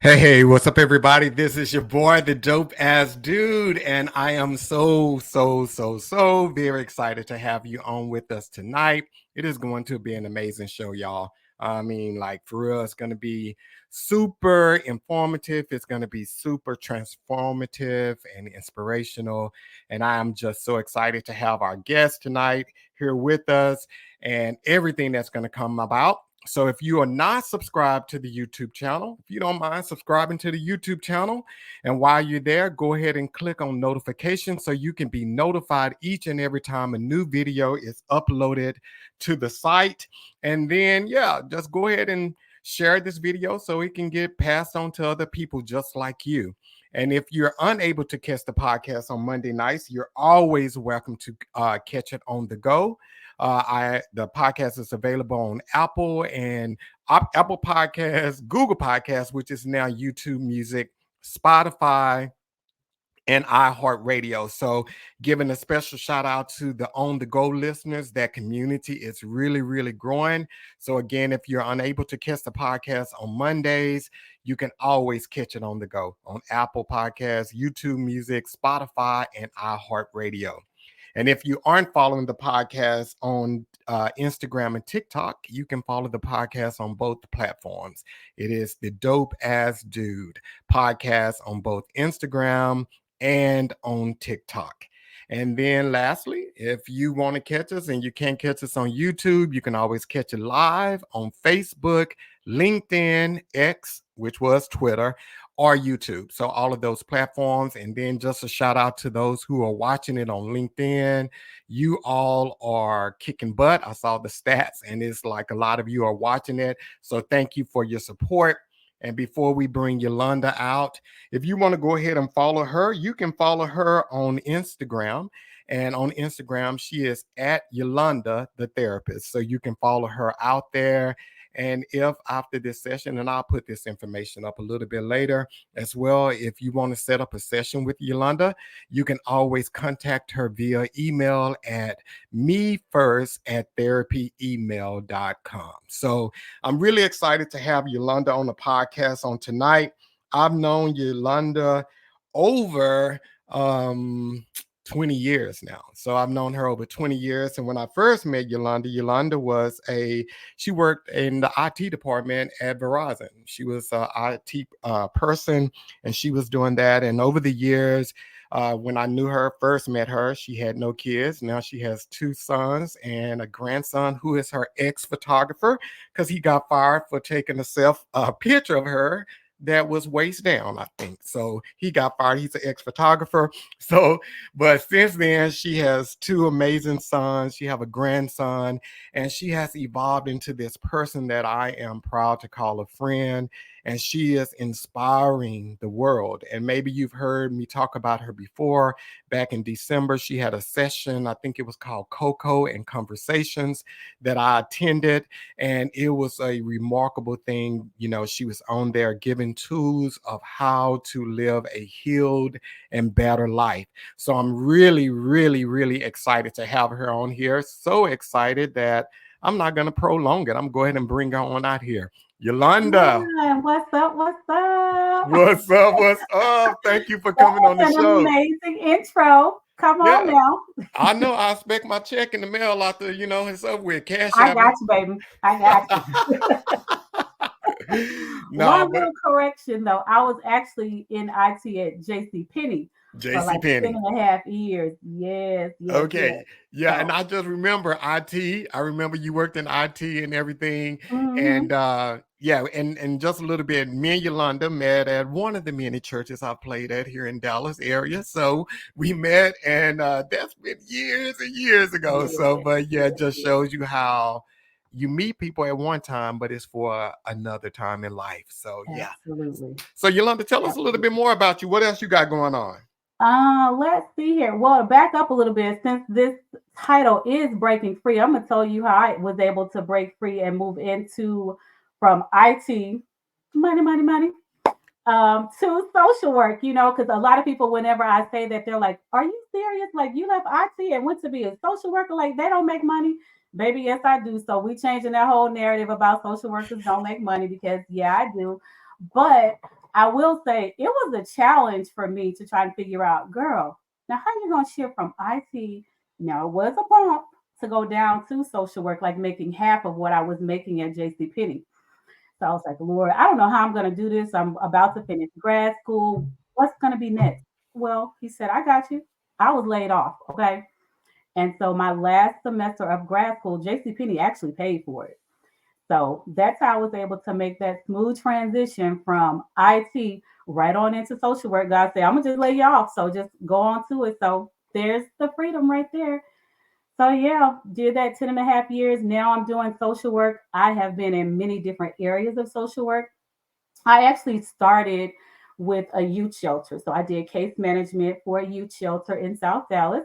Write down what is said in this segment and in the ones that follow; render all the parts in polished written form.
Hey, what's up, everybody? This is your boy, the dope ass dude, and I am so very excited to have you on with us tonight. It is going to be an amazing show, y'all. I mean, like, for real, it's going to be super informative. It's going to be super transformative and inspirational. And I am just so excited to have our guest tonight here with us and everything that's going to come about. So if you are not subscribed to the YouTube channel, if you don't mind subscribing to the YouTube channel, and while you're there, go ahead and click on notifications so you can be notified each and every time a new video is uploaded to the site. And then, yeah, just go ahead and share this video so it can get passed on to other people just like you. And if you're unable to catch the podcast on Monday nights, you're always welcome to catch it on the go. The podcast is available on Apple Podcasts, Google Podcasts, which is now YouTube Music, Spotify, and iHeartRadio. So, giving a special shout out to the On the Go listeners. That community is really growing. So, again, if you're unable to catch the podcast on Mondays, you can always catch it on the go on Apple Podcasts, YouTube Music, Spotify, and iHeartRadio. And if you aren't following the podcast on Instagram and TikTok, you can follow the podcast on both platforms. It is the Dope Ass Dude podcast on both Instagram and on TikTok. And then lastly, if you want to catch us and you can't catch us on YouTube, you can always catch it live on Facebook, LinkedIn, X, which was Twitter, or YouTube. So all of those platforms. And then just a shout out to those who are watching it on LinkedIn. You all are kicking butt. I saw the stats and it's like a lot of you are watching it. So thank you for your support. And before we bring Yolanda out, if you want to go ahead and follow her, you can follow her on Instagram. And on Instagram, she is at Yolanda, the therapist. So you can follow her out there. And if after this session, and I'll put this information up a little bit later as well, if you want to set up a session with Yolanda, you can always contact her via email at me first at therapyemail.com. So I'm really excited to have Yolanda on the podcast on tonight. I've known Yolanda over 20 years now. So I've known her over 20 years. And when I first met Yolanda, she worked in the IT department at Verizon. She was an IT person and she was doing that. And over the years, when I knew her, first met her, she had no kids. Now she has two sons and a grandson who is her ex-photographer because he got fired for taking a picture of her that was waist down, I think. So he got fired. He's an ex-photographer. So, but since then, she has two amazing sons. She have a grandson, and she has evolved into this person that I am proud to call a friend. And she is inspiring the world. And maybe you've heard me talk about her before. Back in December, she had a session, I think it was called Cocoa and Conversations, that I attended. And it was a remarkable thing. You know, she was on there giving tools of how to live a healed and better life. So I'm really excited to have her on here. So excited that I'm not going to prolong it. I'm going to go ahead and bring her on out here. Yolanda. Yeah, what's up? What's up? What's up? What's up? Thank you for That coming on the was an show. amazing intro. Come on Yeah, now. I know. I expect my check in the mail after, it's up with Cash I App got me. you, baby. I got you. No, One but little correction though. I was actually in IT at JC Penney for JC like ten Penney. and a half years. Yes. Okay. Yeah, and So I just remember IT. I remember you worked in IT and everything. mhm. And yeah, and just a little bit, me and Yolanda met at one of the many churches I played at here in Dallas area. So we met and that's been years and years ago. So Yes, but yeah, it just yes. shows you how you meet people at one time, but it's for another time in life. So yeah. Absolutely. So Yolanda, tell us a little bit Absolutely. more about you. What else you got going on? Let's see here. Well, back up a little bit since this title is breaking free. I'm gonna tell you how I was able to break free and move into from IT, money, to social work. Because a lot of people, whenever I say that, they're like, "Are you serious? Like you left IT and went to be a social worker? Like they don't make money?" Baby, yes, I do. So we changing that whole narrative about social workers don't make money because yeah, I do. But I will say it was a challenge for me to try and figure out, girl, now how you gonna shift from IT? Now it was a bump to go down to social work, like making half of what I was making at JC Penney. So I was like, Lord, I don't know how I'm gonna do this. I'm about to finish grad school. What's gonna be next? Well, he said, I got you. I was laid off, okay? And so my last semester of grad school, JC Penney actually paid for it. So that's how I was able to make that smooth transition from IT right on into social work. God said, I'm gonna just lay you off. So just go on to it. So there's the freedom right there. So yeah, did that 10.5 years. Now I'm doing social work. I have been in many different areas of social work. I actually started with a youth shelter. So I did case management for a youth shelter in South Dallas.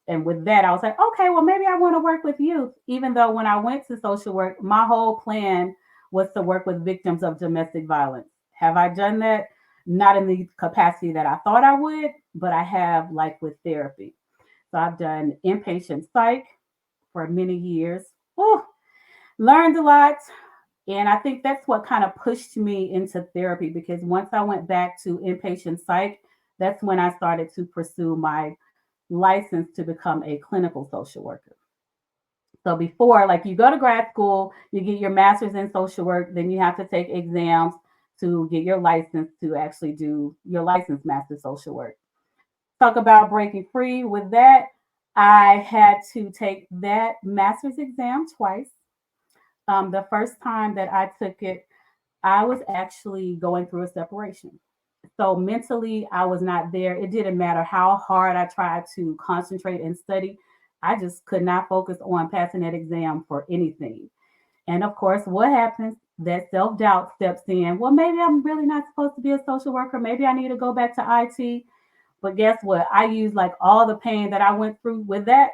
And with that, I was like, okay, well, maybe I want to work with youth. Even though when I went to social work, my whole plan was to work with victims of domestic violence. Have I done that? Not in the capacity that I thought I would, but I have, like with therapy. So I've done inpatient psych for many years. Ooh, learned a lot. And I think that's what kind of pushed me into therapy because once I went back to inpatient psych, that's when I started to pursue my license to become a clinical social worker. So before, like you go to grad school, you get your master's in social work, then you have to take exams to get your license to actually do your license master social work. Talk about breaking free with that. I had to take that master's exam twice. The first time that I took it, I was actually going through a separation. So mentally, I was not there. It didn't matter how hard I tried to concentrate and study. I just could not focus on passing that exam for anything. And of course, what happens? That self doubt steps in. Well, maybe I'm really not supposed to be a social worker. Maybe I need to go back to IT. But guess what? I used like all the pain that I went through with that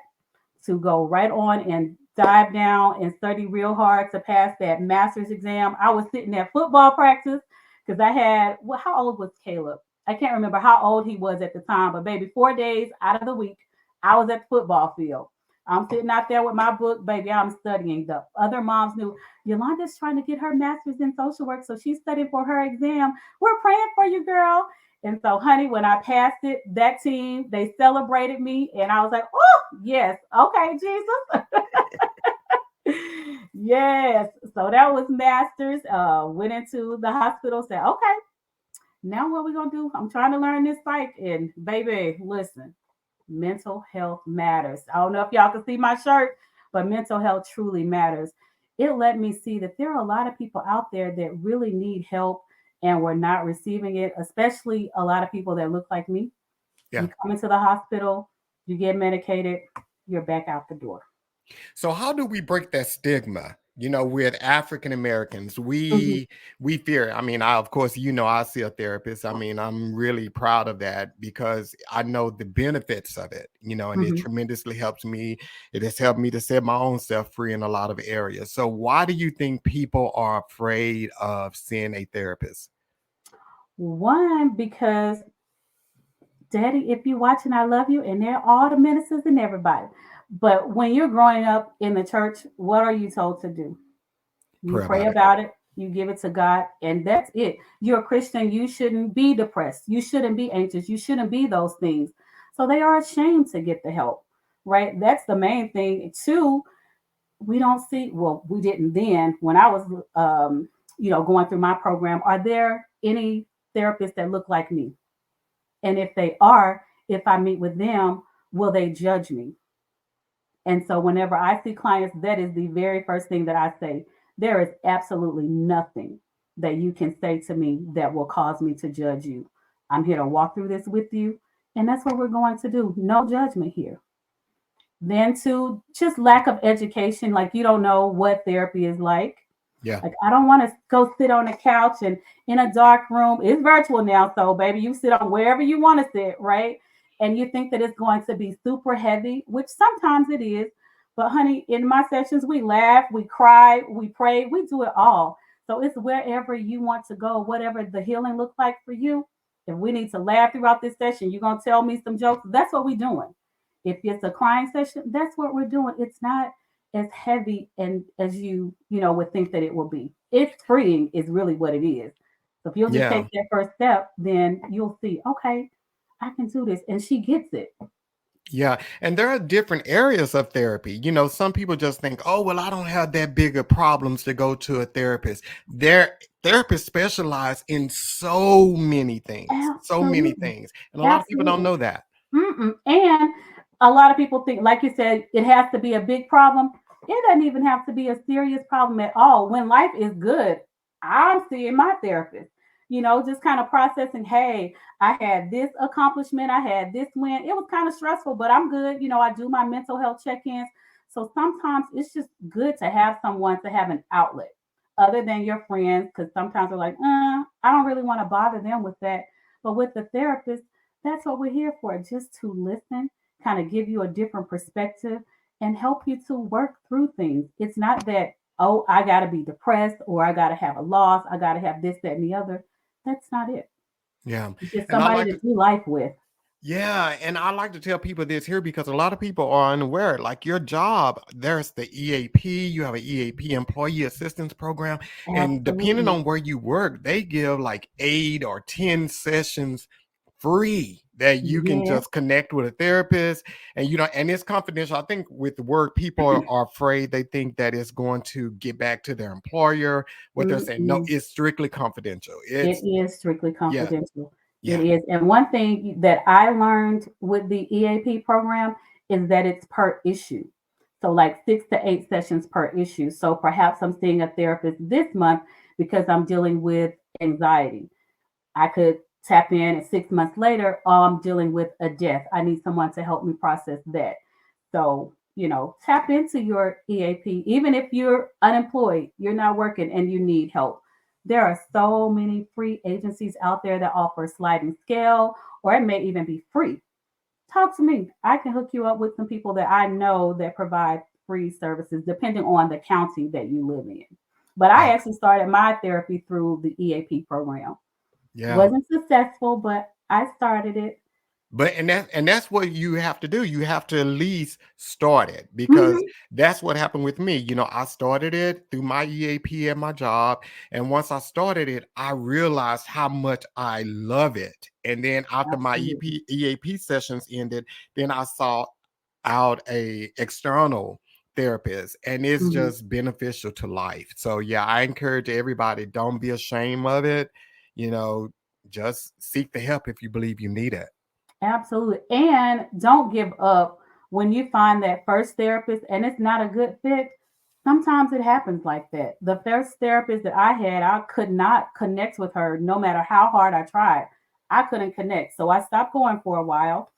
to go right on and dive down and study real hard to pass that master's exam. I was sitting at football practice because I had, well, how old was Caleb? I can't remember how old he was at the time, but baby, 4 days out of the week, I was at the football field. I'm sitting out there with my book, baby. I'm studying. The other moms knew Yolanda's trying to get her master's in social work, so she's studying for her exam. We're praying for you, girl. And so, honey, when I passed it, that team, they celebrated me. And I was like, oh, yes. Okay, Jesus. Yes. So that was master's. Went into the hospital, said, okay, now what we going to do? I'm trying to learn this psych. And baby, listen, mental health matters. I don't know if y'all can see my shirt, but mental health truly matters. It let me see that there are a lot of people out there that really need help and we're not receiving it, especially a lot of people that look like me. Yeah. You come into the hospital, you get medicated, you're back out the door. So how do we break that stigma? You know, with African Americans, Mhm, we fear. I mean, I of course, you know, I see a therapist. I mean, I'm really proud of that because I know the benefits of it, you know, and it mhm. tremendously helps me. It has helped me to set my own self free in a lot of areas. So why do you think people are afraid of seeing a therapist? One, because Daddy, if you're watching, I love you, and they're all the ministers and everybody. But when you're growing up in the church, what are you told to do? You Pray pray about it. about it, you give it to God, and that's it. You're a Christian, you shouldn't be depressed, you shouldn't be anxious, you shouldn't be those things. So they are ashamed to get the help, right? That's the main thing. Two, we don't see, well, we didn't then when I was, going through my program. Are there any therapists that look like me? And if they are, if I meet with them, will they judge me? And so whenever I see clients, that is the very first thing that I say. There is absolutely nothing that you can say to me that will cause me to judge you. I'm here to walk through this with you. And that's what we're going to do. No judgment here. Then, to just lack of education, like you don't know what therapy is like. Yeah. Like I don't want to go sit on a couch and in a dark room. It's virtual now, so baby, you sit on wherever you want to sit, right? And you think that it's going to be super heavy, which sometimes it is. But honey, in my sessions, we laugh, we cry, we pray, we do it all. So it's wherever you want to go, whatever the healing looks like for you. If we need to laugh throughout this session, you're gonna tell me some jokes. That's what we're doing. If it's a crying session, that's what we're doing. It's not as heavy and as you would think that it will be. It's freeing is really what it is. So if you'll just Yeah. take that first step, then you'll see, okay, I can do this. And she gets it. Yeah, and there are different areas of therapy. Some people just think, "Oh, well, I don't have that bigger problems to go to a therapist." Their therapists specialize in so many Absolutely. things, and a lot of people don't Absolutely. know that. Mm-mm. And a lot of people think, like you said, it has to be a big problem. It doesn't even have to be a serious problem at all. When life is good, I'm seeing my therapist, just kind of processing, hey, I had this accomplishment, I had this win. It was kind of stressful, but I'm good. I do my mental health check ins. So sometimes it's just good to have someone to have an outlet other than your friends, because sometimes they're like, I don't really want to bother them with that. But with the therapist, that's what we're here for, just to listen, kind of give you a different perspective and help you to work through things. It's not that, oh, I got to be depressed or I got to have a loss, I got to have this, that, and the other. That's not it. Yeah, It's just and I somebody like to to do life with. Yeah, and I like to tell people this here because a lot of people are unaware. Like your job, there's the EAP, you have an EAP employee assistance program, and depending Absolutely. on where you work, they give like 8 or 10 sessions free that you can Yes. just connect with a therapist. And and it's confidential. I think with the work, people are afraid, they think that it's going to get back to their employer. What they're saying, no, Mm-mm. it's strictly confidential. It It's is strictly Yeah, confidential. It yeah, is. And one thing that I learned with the EAP program is that it's per issue. So, like 6 to 8 sessions per issue. So, perhaps I'm seeing a therapist this month because I'm dealing with anxiety. I could tap in, and 6 months later, oh, I'm dealing with a death. I need someone to help me process that. So, tap into your EAP. Even if you're unemployed, you're not working, and you need help. There are so many free agencies out there that offer sliding scale, or it may even be free. Talk to me. I can hook you up with some people that I know that provide free services depending on the county that you live in. But I yeah. actually started my therapy through the EAP program. Yeah. Wasn't successful, but I started it. But and that's what you have to do. You have to at least start it because Hmm. that's what happened with me. I started it through my EAP at my job. And once I started it, I realized how much I love it. And then after my Absolutely. EAP sessions ended, then I saw out a external therapist, and it's Hmm. just beneficial to life. So yeah, I encourage everybody, don't be ashamed of it. You know, just seek the help if you believe you need it. Absolutely. And don't give up when you find that first therapist and it's not a good fit. Sometimes it happens like that. The first therapist that I had, I could not connect with her no matter how hard I tried. I couldn't connect. So I stopped going for a while.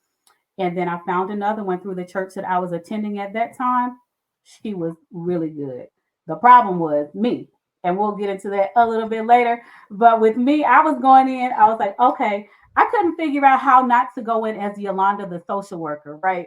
And then I found another one through the church that I was attending at that time. She was really good. The problem was me. And we'll get into that a little bit later. But with me, I was going in, I was like, okay, I couldn't figure out how not to go in as Yolanda, the social worker, right?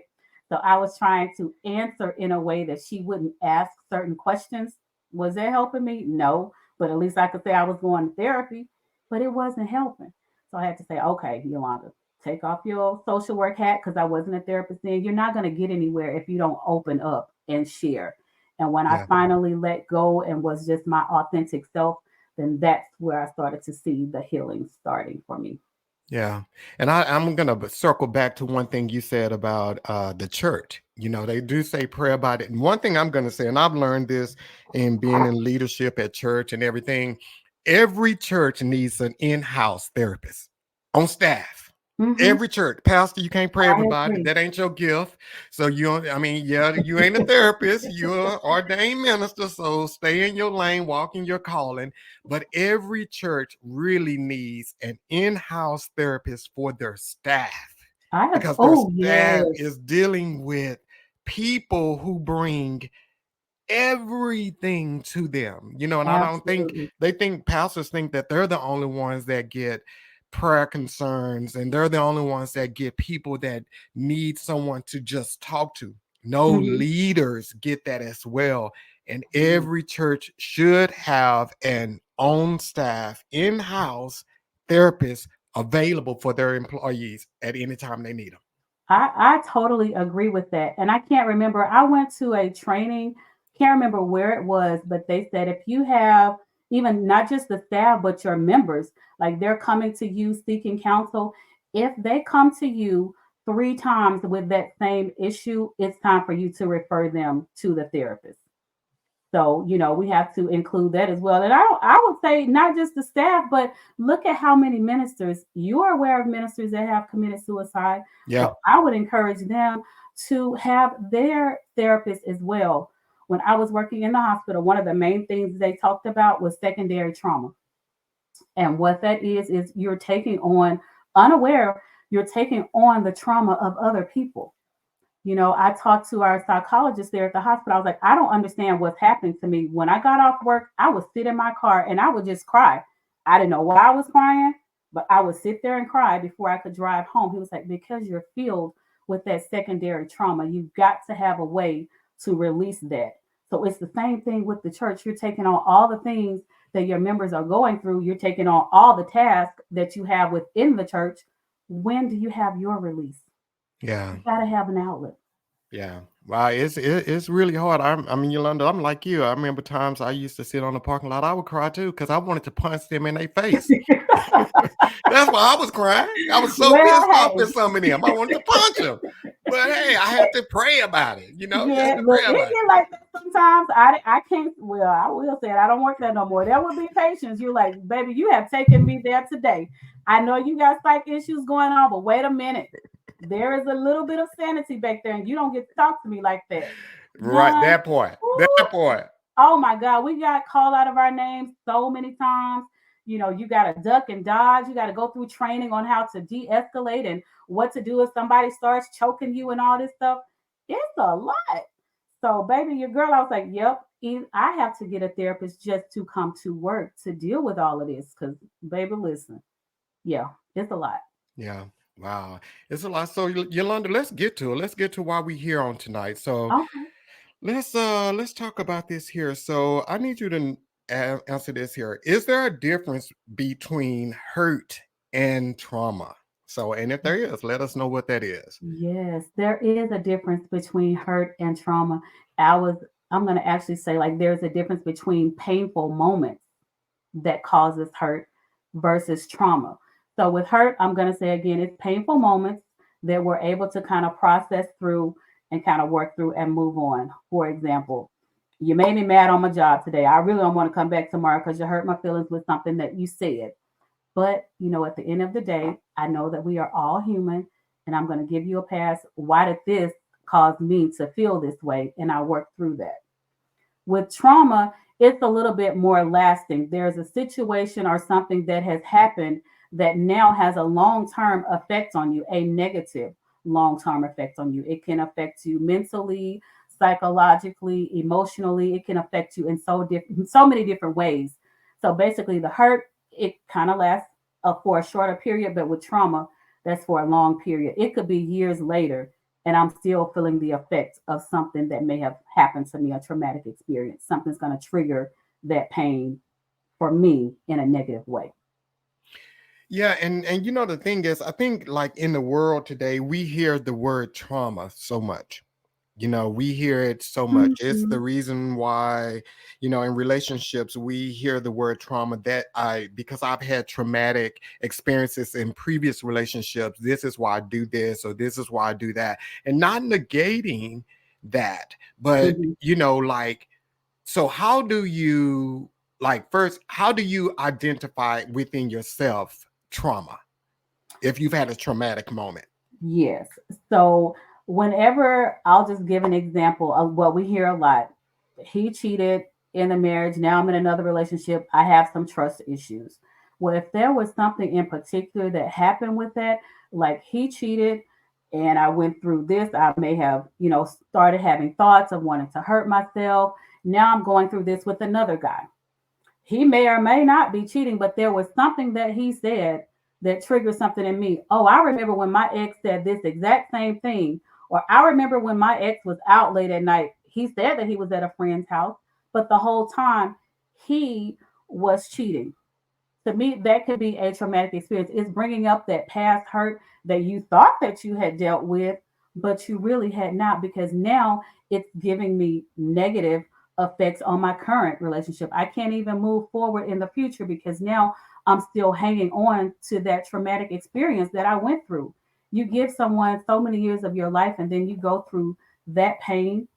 So I was trying to answer in a way that she wouldn't ask certain questions. Was that helping me? No. But at least I could say I was going to therapy, but it wasn't helping. So I had to say, okay, Yolanda, take off your social work hat, because I wasn't a therapist then. You're not going to get anywhere if you don't open up and share. And when I Yeah. finally let go and was just my authentic self, then that's where I started to see the healing starting for me. Yeah. And I'm going to circle back to one thing you said about the church. They do say prayer about it. And one thing I'm going to say, and I've learned this in being in leadership at church and everything, every church needs an in house therapist on staff. Hmm. Every church, pastor, you can't pray I everybody. agree. That ain't your gift. So you don't, I mean, yeah, you ain't a therapist. You're an ordained minister. So stay in your lane, walk in your calling. But every church really needs an in-house therapist for their staff because their Oh, staff yes. is dealing with people who bring everything to them. And I don't think Absolutely. they think pastors think that they're the only ones that get prayer concerns and they're the only ones that get people that need someone to just talk to. No, Hmm. leaders get that as well. And every church should have an on staff in-house therapist available for their employees at any time they need them. I totally agree with that. And I can't remember, I went to a training, can't remember where it was, but they said if you have even not just the staff, but your members. Like they're coming to you seeking counsel. If they come to you 3 times with that same issue, it's time for you to refer them to the therapist. So, we have to include that as well. And I would say not just the staff, but look at how many ministers you are aware of ministers that have committed suicide. Yeah. So I would encourage them to have their therapist as well. When I was working in the hospital, one of the main things they talked about was secondary trauma. And what that is you're taking on unaware, you're taking on the trauma of other people. I talked to our psychologist there at the hospital. I was like, I don't understand what's happening to me. When I got off work, I would sit in my car and I would just cry. I didn't know why I was crying, but I would sit there and cry before I could drive home. He was like, because you're filled with that secondary trauma, you've got to have a way to release that. So it's the same thing with the church. You're taking on all the things that your members are going through, you're taking on all the tasks that you have within the church. When do you have your release? Yeah. You got to have an outlet. Yeah. Wow. It's really hard. I mean, Yolanda, I'm like you. I remember times I used to sit on the parking lot. I would cry too because I wanted to punch them in their face. That's why I was crying. I was so Well, pissed off hey, with some of them. I wanted to punch them. But hey, I had to pray about it. You had yeah, to look, pray it about it. get like that sometimes. I can't. Well, I will say it. I don't work there no more. There will be patience. You're like, baby, you have taken me there today. I know you got psych issues going on, but wait a minute. There is a little bit of sanity back there, and you don't get to talk to me like that. Right. One, That part. That ooh, part. oh my God, we got called out of our names so many times. You got to duck and dodge. You got to go through training on how to de escalate and what to do if somebody starts choking you and all this stuff. It's a lot. So, baby, your girl, I was like, yep, I have to get a therapist just to come to work to deal with all of this. Because, baby, listen, yeah, it's a lot. Yeah. Wow. It's a lot. So Yolanda, let's get to it. Let's get to why we here on tonight. So Okay. let's talk about this here. So I need you to answer this here. Is there a difference between hurt and trauma? So, and if there is, let us know what that is. Yes, there is a difference between hurt and trauma. I was, I'm going to actually say, like, there's a difference between painful moments that causes hurt versus trauma. So with hurt, I'm going to say again, it's painful moments that we're able to kind of process through and kind of work through and move on. For example, you made me mad on my job today. I really don't want to come back tomorrow because you hurt my feelings with something that you said. But, at the end of the day, I know that we are all human and I'm going to give you a pass. Why did this cause me to feel this way? And I work through that. With trauma, it's a little bit more lasting. There's a situation or something that has happened that now has a long term effect on you, a negative long term effect on you. It can affect you mentally, psychologically, emotionally. It can affect you in so many different ways. So basically, the hurt, it kind of lasts for a shorter period, but with trauma, that's for a long period. It could be years later and I'm still feeling the effect of something that may have happened to me, a traumatic experience. Something's going to trigger that pain for me in a negative way. Yeah, and the thing is, I think like in the world today, we hear the word trauma so much. We hear it so much. It's the Mhm. reason why, in relationships, we hear the word trauma because I've had traumatic experiences in previous relationships. This is why I do this, or this is why I do that. And not negating that, but, Mhm. like, so how do you, like, first, how do you identify within yourself trauma if you've had a traumatic moment? Yes. So whenever I'll just give an example of what we hear a lot. He cheated in the marriage. Now I'm in another relationship. I have some trust issues. Well, if there was something in particular that happened with that, like he cheated and I went through this, I may have, started having thoughts of wanting to hurt myself. Now I'm going through this with another guy. He may or may not be cheating, but there was something that he said that triggered something in me. Oh, I remember when my ex said this exact same thing. Or I remember when my ex was out late at night. He said that he was at a friend's house, but the whole time he was cheating. To me, that could be a traumatic experience. It's bringing up that past hurt that you thought that you had dealt with, but you really had not, because now it's giving me negative effects on my current relationship. I can't even move forward in the future because now I'm still hanging on to that traumatic experience that I went through. You give someone so many years of your life and then you go through that pain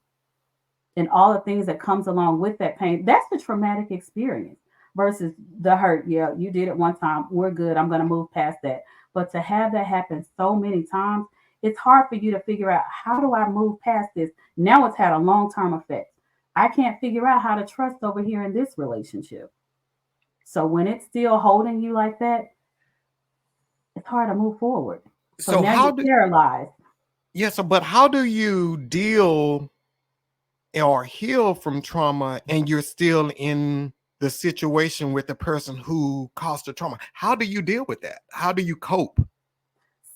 and all the things that comes along with that pain. That's the traumatic experience versus the hurt. Yeah, you did it one time. We're good. I'm going to move past that. But to have that happen so many times, it's hard for you to figure out, how do I move past this? Now it's had a long-term effect. I can't figure out how to trust over here in this relationship. So when it's still holding you like that, it's hard to move forward. So So now how you're do paralyzed. yeah, so but how do you deal or heal from trauma and you're still in the situation with the person who caused the trauma? How do you deal with that? How do you cope?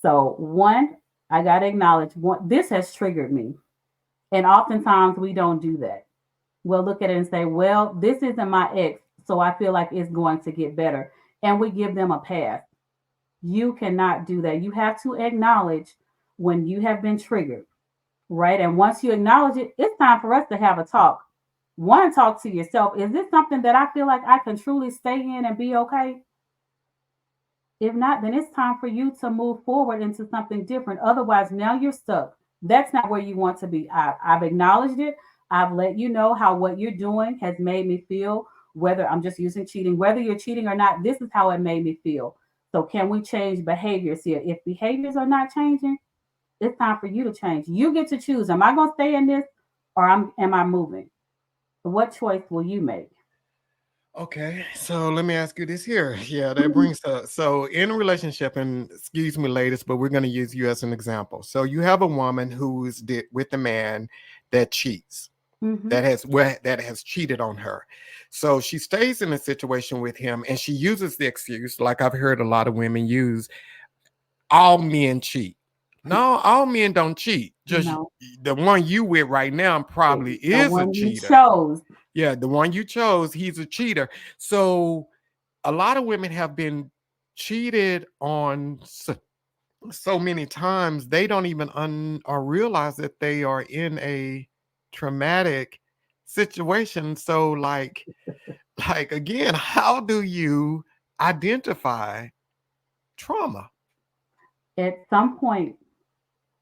So one, I gotta acknowledge one, this has triggered me. And oftentimes we don't do that. We'll look at it and say, well, this isn't my ex, so I feel like it's going to get better. And we give them a pass. You cannot do that. You have to acknowledge when you have been triggered, right? And once you acknowledge it, it's time for us to have a talk. One, talk to yourself. Is this something that I feel like I can truly stay in and be okay? If not, then it's time for you to move forward into something different. Otherwise, now you're stuck. That's not where you want to be. I've acknowledged it. I've let you know how what you're doing has made me feel, whether I'm just using cheating, whether you're cheating or not, this is how it made me feel. So, can we change behaviors here? If behaviors are not changing, it's time for you to change. You get to choose. Am I going to stay in this or am I moving? What choice will you make? Okay, so let me ask you this here. Yeah, that brings up, so in a relationship, and excuse me, ladies, but we're going to use you as an example. So you have a woman who's with a man that cheats, Mm-hmm. that has cheated on her. So she stays in a situation with him, and she uses the excuse, like I've heard a lot of women use, all men cheat. No, all men don't cheat. Just No, the one you with right now probably the is a one you cheater. chose. Yeah, the one you chose, he's a cheater. So a lot of women have been cheated on so many times they don't even or realize that they are in a traumatic situation. So like again, how do you identify trauma? At some point,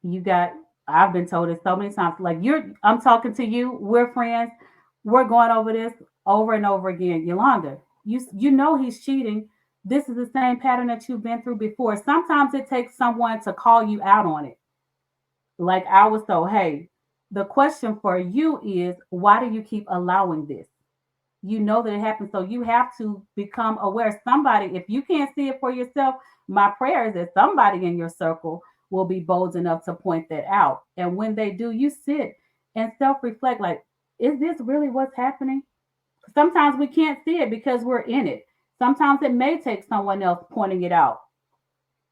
you got, I've been told it so many times, like, I'm talking to you, we're friends, we're going over this over and over again. Yolanda, you know he's cheating. This is the same pattern that you've been through before. Sometimes it takes someone to call you out on it. Like I was told, hey, the question for you is, why do you keep allowing this? You know that it happens, so you have to become aware. Somebody, if you can't see it for yourself, my prayer is that somebody in your circle will be bold enough to point that out. And when they do, you sit and self-reflect, like, is this really what's happening? Sometimes we can't see it because we're in it. Sometimes it may take someone else pointing it out.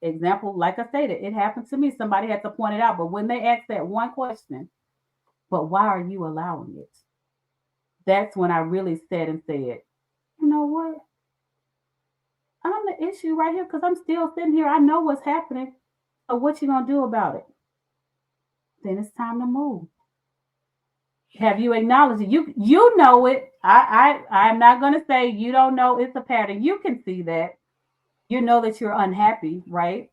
Example, like I stated, it happened to me. Somebody had to point it out. But when they ask that one question, but why are you allowing it? That's when I really sat and said, you know what? I'm the issue right here because I'm still sitting here. I know what's happening. So what you gonna do about it? Then it's time to move. Have you acknowledged it? You know it. I'm not gonna say you don't know it's a pattern. You can see that. You know that you're unhappy, right?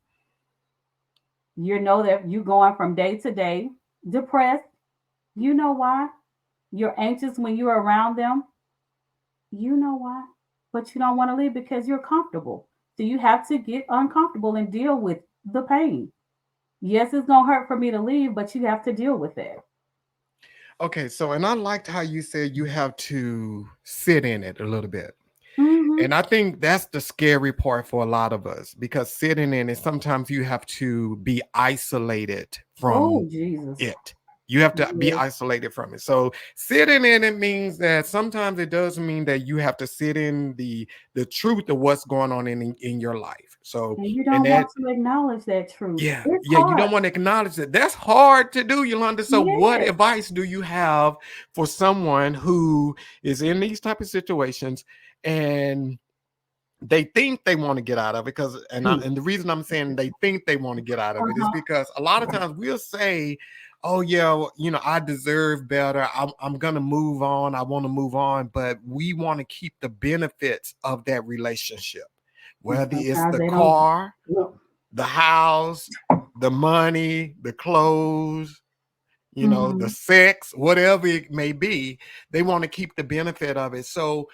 You know that you're going from day to day, depressed. You know why? You're anxious when you're around them. You know why? But you don't want to leave because you're comfortable. So you have to get uncomfortable and deal with the pain. Yes, it's gonna hurt for me to leave, but you have to deal with that. Okay, so and I liked how you said you have to sit in it a little bit. Mm-hmm. And I think that's the scary part for a lot of us because sitting in it, sometimes you have to be isolated from Oh Jesus. it. You have to be Yes. isolated from it. So sitting in it means that sometimes it does mean that you have to sit in the truth of what's going on in your life. So And you and don't that want to acknowledge that truth. It's yeah, you hard. don't want to acknowledge that. That's hard to do, Yolanda. So what Yes. advice do you have for someone who is in these type of situations and they think they want to get out of it because Hmm. and the reason I'm saying they think they want to get out of it is Uh-huh. because a lot of times we'll say, oh yeah, well, I deserve better. I'm gonna move on. I want to move on, but we want to keep the benefits of that relationship, And whether it's sometimes the they don't. car, Look. the house, the money, the clothes, the Mm-hmm. sex, whatever it may be. They want to keep the benefit of it. So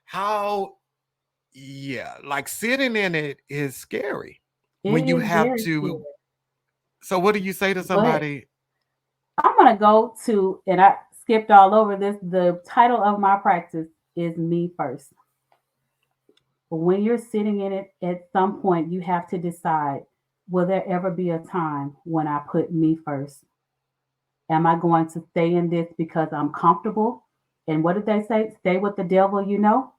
how, yeah, like sitting in it is scary when It you is have very to. scary. So what do you say to But somebody? I'm gonna go to, and I skipped all over this. The title of my practice is Me First. But when you're sitting in it, at some point you have to decide, will there ever be a time when I put me first? Am I going to stay in this because I'm comfortable? And what did they say? Stay with the devil, you know?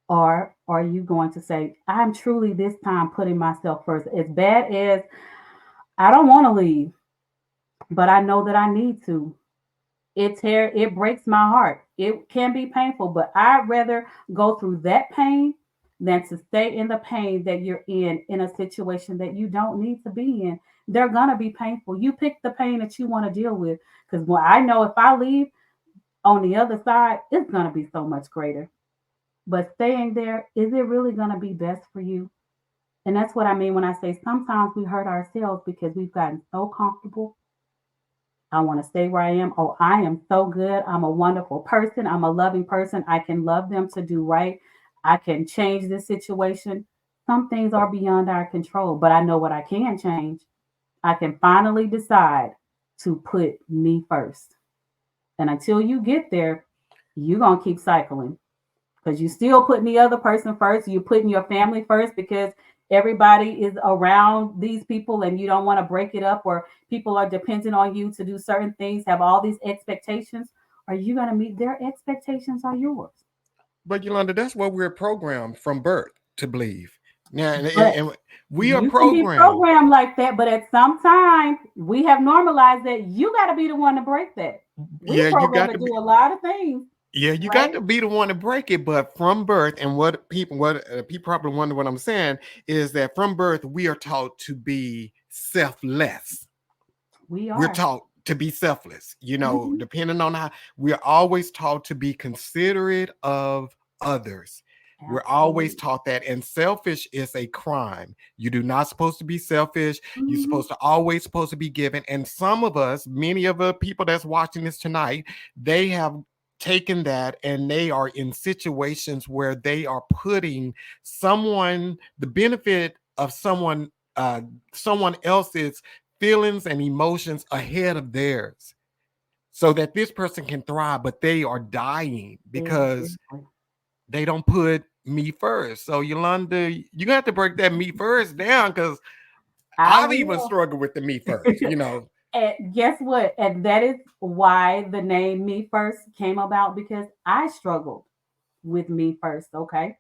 Or are you going to say, I'm truly this time putting myself first? As bad as I don't want to leave, but I know that I need to. It breaks my heart. It can be painful, but I'd rather go through that pain than to stay in the pain that you're in a situation that you don't need to be in. They're gonna be painful. You pick the pain that you want to deal with. Because well, I know if I leave on the other side, it's gonna be so much greater. But staying there, is it really gonna be best for you? And that's what I mean when I say sometimes we hurt ourselves because we've gotten so comfortable. I want to stay where I am. Oh, I am so good. I'm a wonderful person. I'm a loving person. I can love them to do right. I can change this situation. Some things are beyond our control, but I know what I can change. I can finally decide to put me first. And until you get there, you're going to keep cycling because you still putting the other person first. You're putting your family first because everybody is around these people and you don't want to break it up, or people are dependent on you to do certain things, have all these expectations. Are you going to meet their expectations or yours? But Yolanda, that's what we're programmed from birth to believe. Now, But and we are you can be programmed. programmed like that, but at some time we have normalized that you got to be the one to break that. We Yeah, you programmed got to to do be. a lot of things, Yeah, you got right? to be the one to break it. But from birth, and what people probably wonder what I'm saying is that from birth we are taught to be selfless. We We're are. taught to be selfless, Mhm. depending on how we're always taught to be considerate of others. We're always Absolutely. taught that, and selfish is a crime. You do not supposed to be selfish. You're Mhm. supposed to always supposed to be giving. And some of us, many of the people that's watching this tonight, they have taken that and they are in situations where they are putting the benefit of someone else's feelings and emotions ahead of theirs so that this person can thrive, but they are dying because Exactly. they don't put me first. So Yolanda, you got to break that me first down because I I've even will. struggled with the me first. And guess what? And that is why the name Me First came about because I struggled with me first. Okay.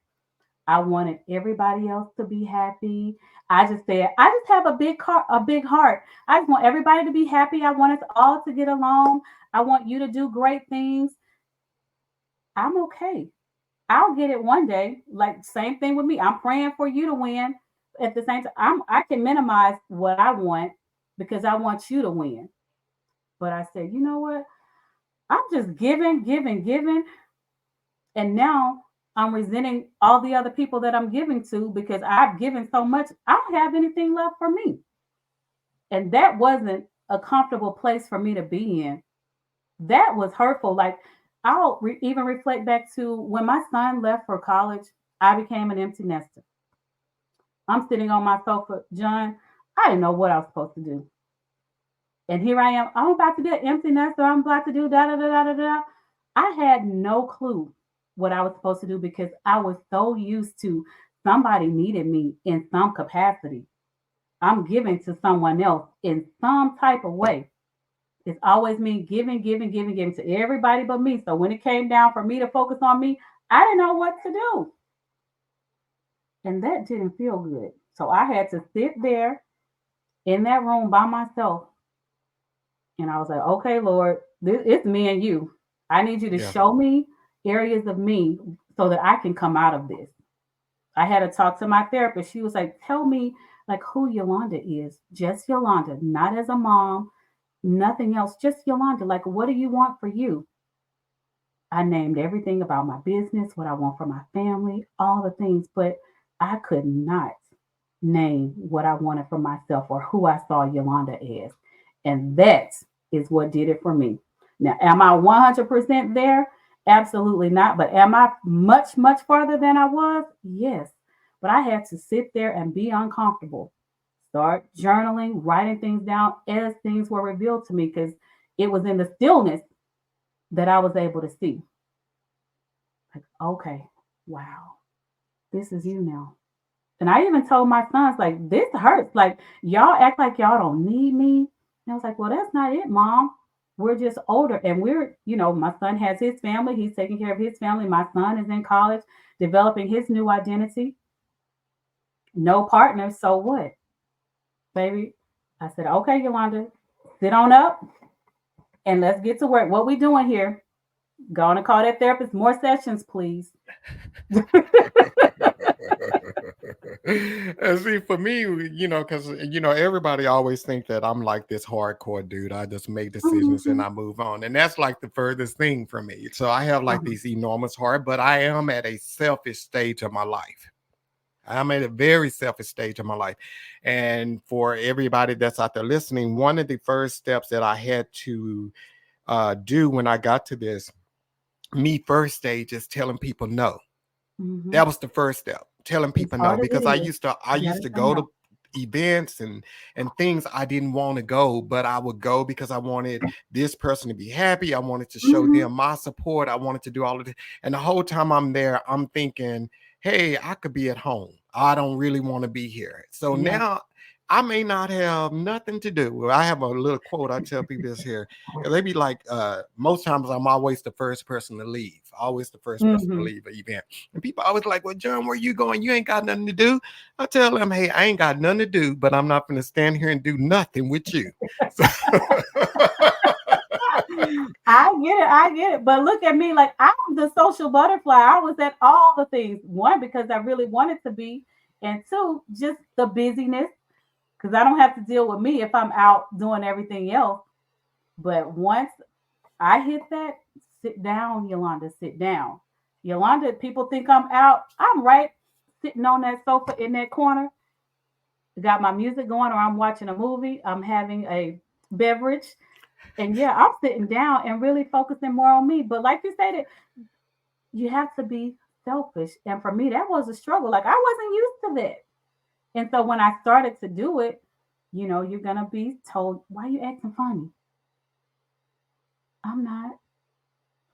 I wanted everybody else to be happy. I just said, I just have a big heart. I just want everybody to be happy. I want us all to get along. I want you to do great things. I'm okay. I'll get it one day. Like same thing with me. I'm praying for you to win. At the same time, I can minimize what I want because I want you to win. But I said, you know what? I'm just giving, giving, giving. And now I'm resenting all the other people that I'm giving to because I've given so much. I don't have anything left for me. And that wasn't a comfortable place for me to be in. That was hurtful. Like, even reflect back to when my son left for college, I became an empty nester. I'm sitting on my sofa, John. I didn't know what I was supposed to do. And here I am. I'm about to be an empty nester. I'm about to do da da da da da da. I had no clue what I was supposed to do because I was so used to somebody needed me in some capacity. I'm giving to someone else in some type of way. It's always me giving, giving, giving, giving to everybody but me. So when it came down for me to focus on me, I didn't know what to do. And that didn't feel good. So I had to sit there in that room by myself. And I was like, okay, Lord, it's me and you. I need you to Yeah. show me areas of me so that I can come out of this. I had to talk to my therapist. She was like, tell me like who Yolanda is. Just Yolanda, not as a mom, Nothing else. Just Yolanda, like, what do you want for you? I named everything about my business, what I want for my family, all the things, but I could not name what I wanted for myself or who I saw Yolanda as. And that is what did it for me. Now, am I 100% there? Absolutely not. But am I much, much farther than I was? Yes. But I had to sit there and be uncomfortable. Start journaling, writing things down as things were revealed to me because it was in the stillness that I was able to see. Like, okay, wow, this is you now. And I even told my sons, like, this hurts. Like, y'all act like y'all don't need me. And I was like, well, that's not it, mom. We're just older and my son has his family. He's taking care of his family. My son is in college, developing his new identity. No partner. So what, baby? I said, okay, Yolanda, sit on up and let's get to work. What we doing here? Going to call that therapist. More sessions, please. And see, for me, because everybody always think that I'm like this hardcore dude. I just make decisions and Mhm. I move on, and that's like the furthest thing from me. So I have like Uh-huh. these enormous heart, but I am at a selfish stage of my life. I'm at a very selfish stage of my life. And for everybody that's out there listening, one of the first steps that I had to do when I got to this me first stage is telling people no. Mhm. That was the first step, telling As people no, hard as it because I is, used to I you used gotta to say go to no. events and things I didn't want to go, but I would go because I wanted this person to be happy. I wanted to show Mhm. them my support. I wanted to do all of it. And the whole time I'm there, I'm thinking, hey, I could be at home. I don't really want to be here. So Yeah. now I may not have nothing to do. Well, I have a little quote I tell people this here. Because they be like, most times I'm always the first person to leave. Always the first person to Mhm. leave an event. And people always like, well, John, where you going? You ain't got nothing to do. I tell them, hey, I ain't got nothing to do, but I'm not going to stand here and do nothing with you. So, I get it. I get it. But look at me, like I'm the social butterfly. I was at all the things. One, because I really wanted to be, and two, just the busyness. Because I don't have to deal with me if I'm out doing everything else. But once I hit that, sit down, Yolanda, sit down. Yolanda, people think I'm out. I'm right sitting on that sofa in that corner, got my music going, or I'm watching a movie, I'm having a beverage, and yeah, I'm sitting down and really focusing more on me. But like you stated, you have to be selfish. And for me, that was a struggle. Like I wasn't used to that. And so when I started to do it, you're gonna be told, why are you acting funny? I'm not.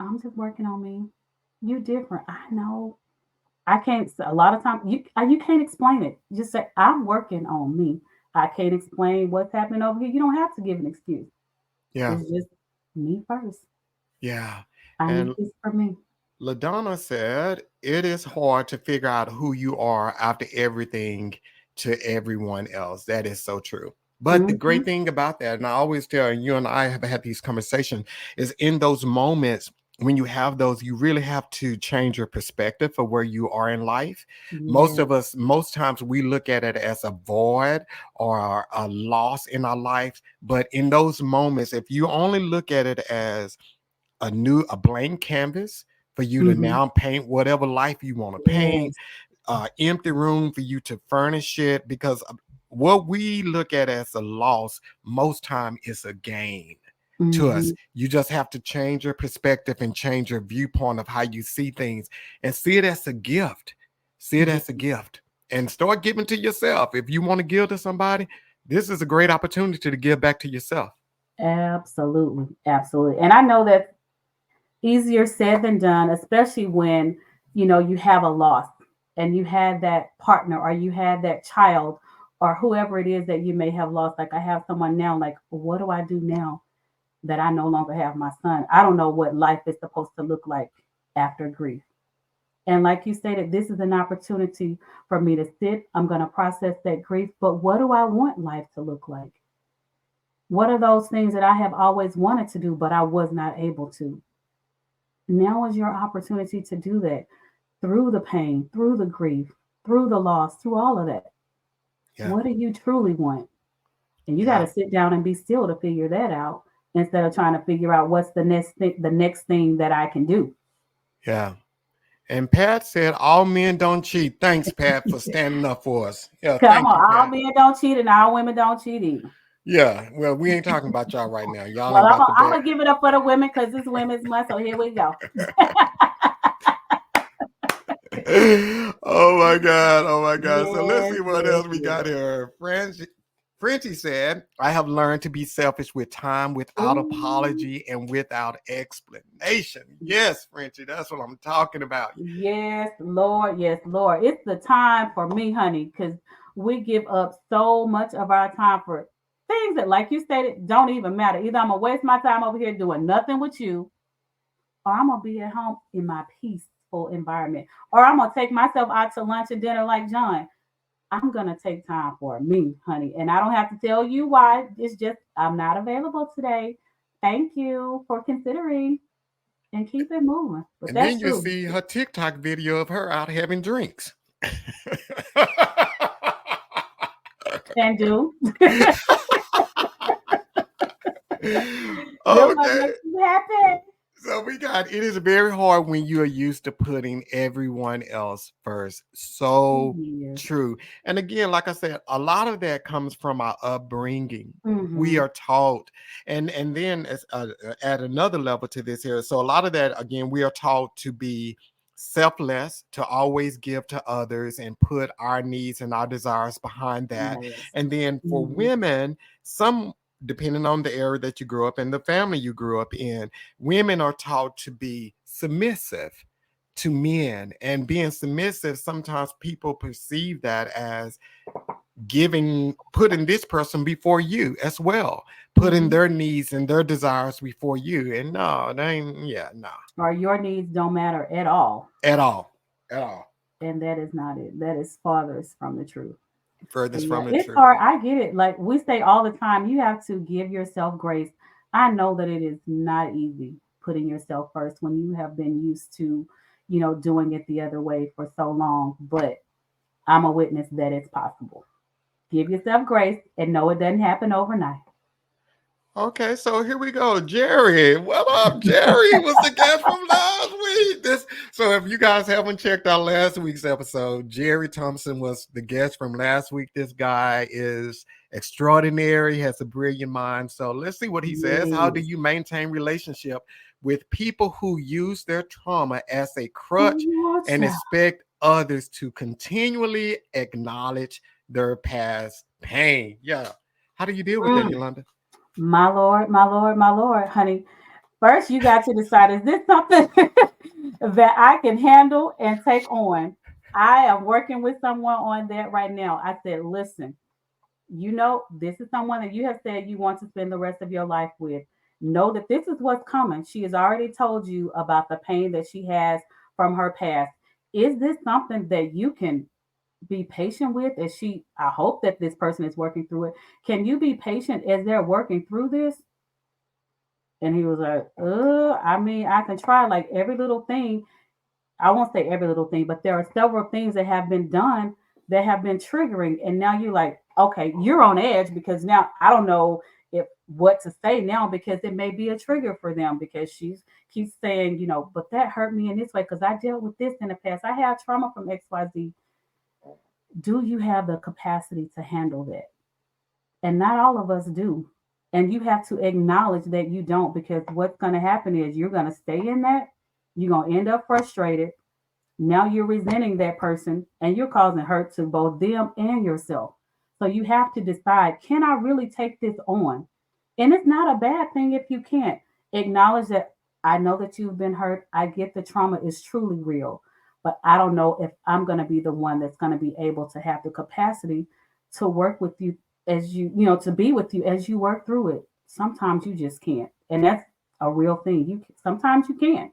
I'm just working on me. You different. I know. I can't. A lot of times you can't explain it. Just say I'm working on me. I can't explain what's happening over here. You don't have to give an excuse. yeah, It's just me first. yeah. I need And this for me. LaDonna said, it is hard to figure out who you are after everything to everyone else. That is so true. But the Hmm. great thing about that, and I always tell you and I have had these conversations, is in those moments when you have those, you really have to change your perspective for where you are in life. Most Yeah. of us, most times we look at it as a void or a loss in our life. But in those moments, if you only look at it as a blank canvas for you to Hmm. now paint whatever life you want to paint, Yes. empty room for you to furnish it, because what we look at as a loss most time is a gain to us. Hmm. You just have to change your perspective and change your viewpoint of how you see things and see it as a gift. See it Yeah. as a gift and start giving to yourself. If you want to give to somebody, this is a great opportunity to give back to yourself. Absolutely. Absolutely. And I know that easier said than done, especially when you have a loss and you had that partner or you had that child or whoever it is that you may have lost. Like I have someone now, like, what do I do now that I no longer have my son? I don't know what life is supposed to look like after grief. And like you stated, this is an opportunity for me to sit. I'm going to process that grief, but what do I want life to look like? What are those things that I have always wanted to do, but I was not able to? Now is your opportunity to do that through the pain, through the grief, through the loss, through all of that. Yeah. What do you truly want? And you got Yeah. to sit down and be still to figure that out instead of trying to figure out what's the next thing that I can do. Yeah. And Pat said, all men don't cheat. Thanks, Pat, for standing up for us. Yeah, Come thank you, on, all Pat. men don't cheat and all women don't cheat either. Yeah, well, we ain't talking about y'all right now. Y'all Well, ain't I'm got gonna, the I'm bad. gonna give it up for the women because it's Women's Month. So here we go. Oh my God. Oh my God. So let's Yes, see what yes, else we got yes. here. Frenchie said, I have learned to be selfish with time without Ooh, apology and without explanation. Yes, Frenchie, that's what I'm talking about. yes, Lord. Yes, Lord. It's the time for me, honey, because we give up so much of our time for things that, like you stated, don't even matter. Either I'm gonna waste my time over here doing nothing with you, or I'm gonna be at home in my peaceful environment, or I'm gonna take myself out to lunch and dinner like John. I'm gonna take time for me, honey, and I don't have to tell you why. It's just I'm not available today. Thank you for considering and keep it moving. But And then that's you true. see her TikTok video of her out having drinks. Can do. Real life Okay. makes you happy. So we got it is very hard when you are used to putting everyone else first. So Yes. true. And again, like I said, a lot of that comes from our upbringing. We Mm-hmm. are taught, and then as, at another level to this here. So a lot of that, again, we are taught to be selfless, to always give to others and put our needs and our desires behind that. Yes. And then for Mm-hmm. women, some depending on the area that you grew up in, the family you grew up in, women are taught to be submissive to men, and being submissive, sometimes people perceive that as putting this person before you as well, putting Mm-hmm. their needs and their desires before you. And no, they ain't, yeah, no, Or your needs don't matter at all. at all, at all. And that is not it. That is farthest from the truth. But Furthest yeah, from the it's truth. hard. I get it. Like we say all the time, you have to give yourself grace. I know that it is not easy putting yourself first when you have been used to, doing it the other way for so long. But I'm a witness that it's possible. Give yourself grace and know it doesn't happen overnight. Okay, so here we go. Jerry, what up? Jerry was the guest from last week. So if you guys haven't checked out last week's episode, Jerry Thompson was the guest from last week. This guy is extraordinary, has a brilliant mind. So let's see what he says. How do Yes. you maintain relationship with people who use their trauma as a crutch Oh, and child. expect others to continually acknowledge their past pain? Yeah. How do you deal with that, Mm. Yolanda? My Lord, my Lord, my Lord, honey. First, you got to decide, is this something that I can handle and take on? I am working with someone on that right now. I said, listen, this is someone that you have said you want to spend the rest of your life with. Know that this is what's coming. She has already told you about the pain that she has from her past. Is this something that you can be patient with? I hope that this person is working through it. Can you be patient as they're working through this? And he was like, I mean, I can try like every little thing. I won't say every little thing, but there are several things that have been done that have been triggering. And now you're like, okay, you're on edge because now I don't know if what to say now because it may be a trigger for them because she's keeps saying, but that hurt me in this way because I dealt with this in the past. I have trauma from XYZ. Do you have the capacity to handle that? And not all of us do. And you have to acknowledge that you don't because what's going to happen is you're going to stay in that. You're going to end up frustrated. Now you're resenting that person and you're causing hurt to both them and yourself. So you have to decide, can I really take this on? And it's not a bad thing if you can't. Acknowledge that I know that you've been hurt. I get the trauma is truly real, but I don't know if I'm going to be the one that's going to be able to have the capacity to work with you to be with you as you work through it. Sometimes you just can't. And that's a real thing. Sometimes you can't.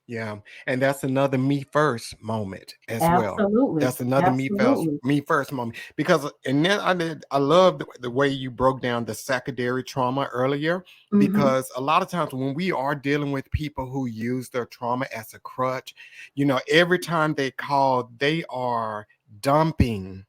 Yeah, and that's another me first moment as well. Absolutely. That's another Absolutely. me first moment because and then I love the way you broke down the secondary trauma earlier Mhm. because a lot of times when we are dealing with people who use their trauma as a crutch, every time they call, they are dumping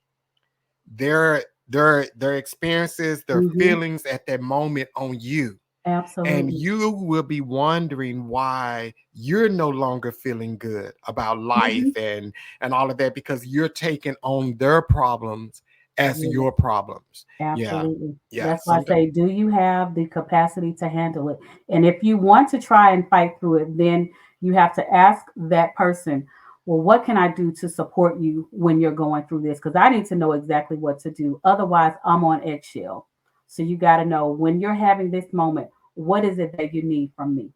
their their experiences, their Hmm. feelings at that moment on you. And Absolutely. you will be wondering why you're no longer feeling good about life Hmm. and all of that because you're taking on their problems as Yeah. your problems. Yeah. Absolutely. Yeah. That's why I say, do you have the capacity to handle it? And if you want to try and fight through it, then you have to ask that person, well, what can I do to support you when you're going through this? Because I need to know exactly what to do. Otherwise, I'm on eggshell. So you got to know when you're having this moment, what is it that you need from me?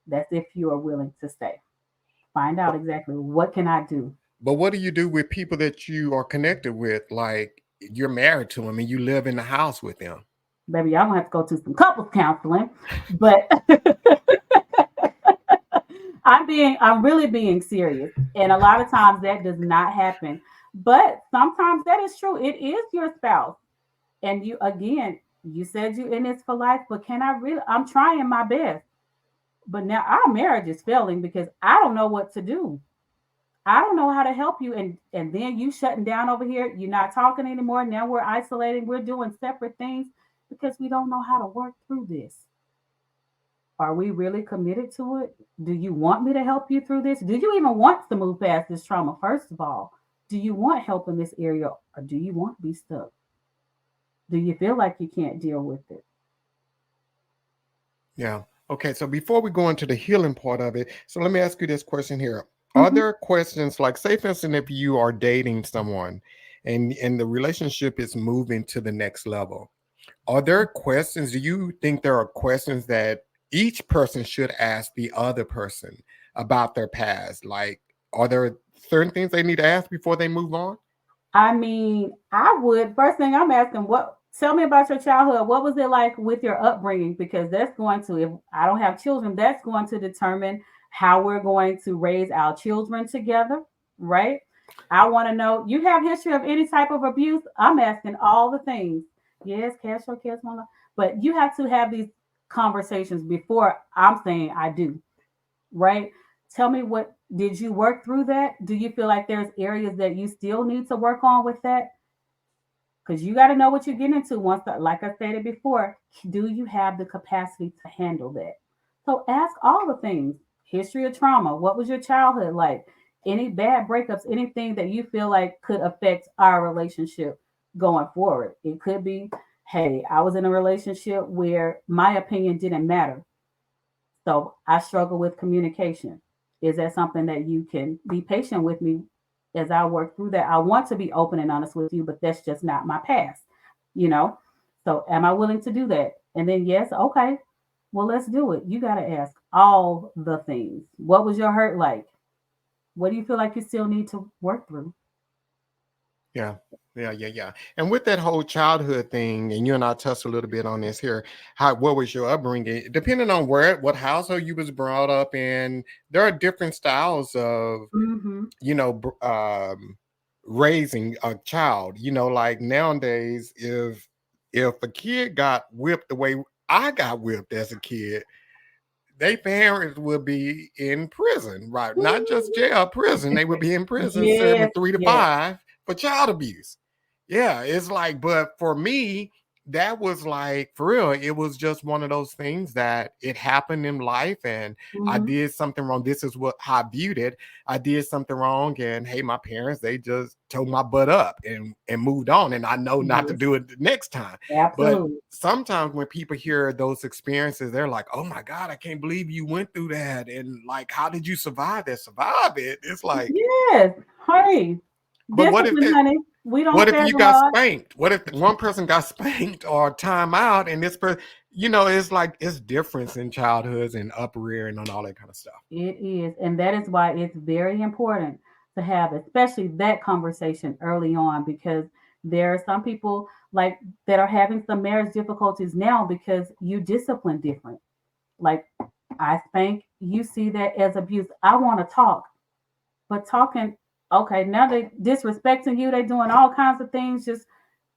That's if you are willing to stay. Find out But exactly what can I do. but what do you do with people that you are connected with? Like you're married to them and you live in the house with them. Baby, y'all gonna have to go to some couples counseling. But I'm really being serious. And a lot of times that does not happen. But sometimes that is true. It is your spouse. And you again, you said you in this for life, but can I really I'm trying my best. But now our marriage is failing because I don't know what to do. I don't know how to help you. And then you shutting down over here. You're not talking anymore. Now we're isolating. We're doing separate things because we don't know how to work through this. Are we really committed to it? Do you want me to help you through this? Do you even want to move past this trauma? First of all, do you want help in this area or do you want to be stuck? Do you feel like you can't deal with it? Yeah. Okay. So before we go into the healing part of it, so let me ask you this question here. Are Hmm. there questions like, say, for instance, if you are dating someone and the relationship is moving to the next level, are there questions? Do you think there are questions that each person should ask the other person about their past? Like, are there certain things they need to ask before they move on? I mean, I would. First thing I'm asking, what? Tell me about your childhood. What was it like with your upbringing? Because that's going to, if I don't have children, that's going to determine how we're going to raise our children together, right? I want to know. You have history of any type of abuse? I'm asking all the things. Yes, cash or cash money, but you have to have these conversations before I'm saying I do, right? Tell me, what did you work through that? Do you feel like there's areas that you still need to work on with that? Because you got to know what you're getting into. Once, like I stated before, do you have the capacity to handle that? So ask all the things. History of trauma. What was your childhood like? Any bad breakups? Anything that you feel like could affect our relationship going forward? It could be, hey, I was in a relationship where my opinion didn't matter. So I struggle with communication. Is that something that you can be patient with me as I work through that? I want to be open and honest with you, but that's just not my past, you know? So am I willing to do that? And then, yes, okay, well, let's do it. You got to ask all the things. What was your hurt like? What do you feel like you still need to work through? Yeah. Yeah, yeah, yeah. And with that whole childhood thing, and you and I touched a little bit on this here, how what was your upbringing? Depending on where what household you was brought up in, there are different styles of Mm-hmm. you know raising a child. Like nowadays, if a kid got whipped the way I got whipped as a kid, they parents would be in prison, right? Not just jail, prison. They would be in prison serving Yes, 3 to 5 for child abuse. Yeah, it's like, but for me, that was like for real. It was just one of those things that it happened in life, and I yes. did something wrong. This is what how I viewed it. I did something wrong, and hey, my parents they just towed my butt up and moved on, and I know not to Yes, do it the next time. But absolutely. sometimes when people hear those experiences, they're like, "Oh my God, I can't believe you went through that!" And like, how did you survive that? Survive it? It's like, Yes, honey. but Discipline, honey. We don't what if spare you the got rod. spanked? What if one person got spanked or time out, and this person, it's like it's difference in childhoods and uprearing and all that kind of stuff. It is. And that is why it's very important to have, especially that conversation early on, because there are some people like that are having some marriage difficulties now because you discipline different. Like I spank, you see that as abuse. I want to talk, but talking, okay, now they disrespecting you, they doing all kinds of things. Just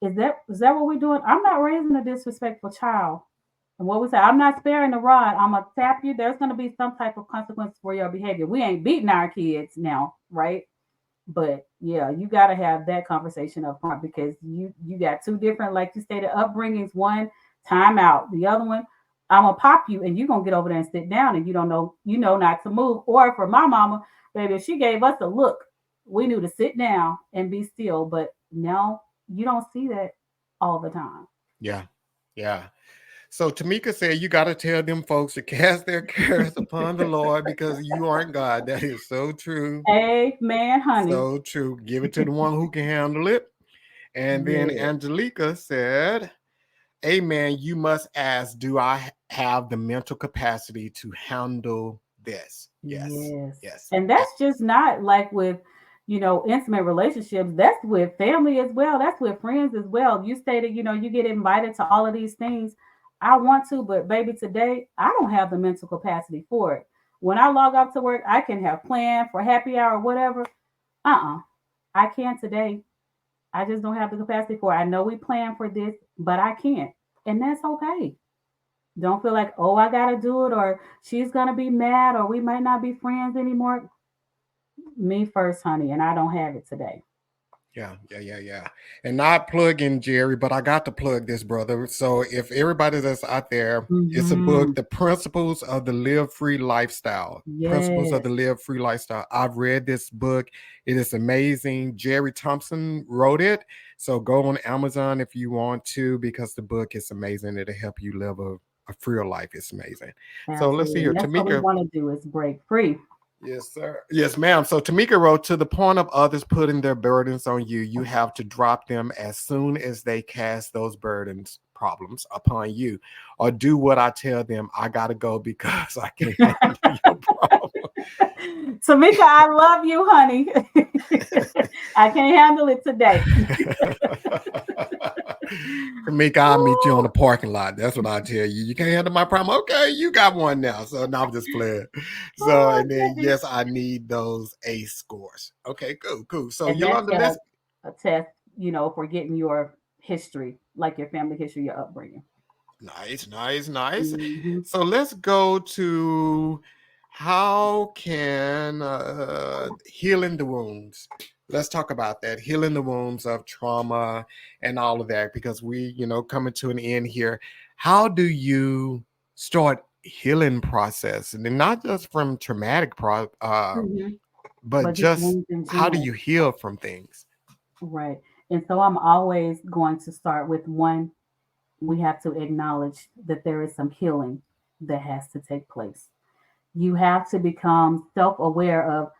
is that what we're doing? I'm not raising a disrespectful child. And what we say, I'm not sparing the rod. I'm gonna tap you. There's gonna be some type of consequence for your behavior. We ain't beating our kids now, right? But yeah, you got to have that conversation up front because you got two different, like you stated, upbringings. One, time out. The other one, I'm gonna pop you and you're gonna get over there and sit down and you don't know, you know not to move. Or for my mama, baby, if she gave us a look, we knew to sit down and be still. But now you don't see that all the time. Yeah. Yeah. So Tamika said, you got to tell them folks to cast their cares upon the Lord because you aren't God. That is so true. Amen, honey. So true. Give it to the one who can handle it. And then Yes, Angelica said, Amen. You must ask, do I have the mental capacity to handle this? Yes. yes. Yes. And that's just not like with, intimate relationships. That's with family as well. That's with friends as well. You stated, you get invited to all of these things. I want to, but baby, today I don't have the mental capacity for it. When I log off to work, I can have planned for happy hour or whatever. I can't today. I just don't have the capacity for it. I know we plan for this, but I can't. And that's okay. Don't feel like, oh, I got to do it or she's going to be mad or we might not be friends anymore. Me first, honey, and I don't have it today. Yeah, yeah, yeah, yeah. And not plugging Jerry, but I got to plug this, brother. So if everybody that's out there, it's a Hmm. book, The Principles of the Live Free Lifestyle. Principles of Yes, the Live Free Lifestyle. I've read this book. It is amazing. Jerry Thompson wrote it. So go on Amazon if you want to, because the book is amazing. It'll help you live a freer life. It's amazing. So let's see absolutely. here. And that's what we Tamika. want to do is break free. Yes, sir. Yes, ma'am. So Tamika wrote, to the point of others putting their burdens on you, you have to drop them as soon as they cast those burdens, problems upon you, or do what I tell them. I gotta go because I can't handle your problem. Tamika, I love you, honey. I can't handle it today. Tamika, I'll meet you on the Ooh, parking lot. That's what I tell you. You can't handle my problem. Okay, you got one now. So now I'm just playing. So oh, and then goodness. yes, I need those ACE scores. Okay, cool, cool. So And that's Yolanda, let's a test, for getting your history, like your family history, your upbringing. nice, nice, nice. Hmm. So let's go to how can healing the wounds. Let's talk about that, healing the wounds of trauma and all of that, because we, coming to an end here. How do you start healing process, and then not just from traumatic Hmm. but But just just wounds in how do general. you heal from things? Right. And so I'm always going to start with one, we have to acknowledge that there is some healing that has to take place. You have to become self aware of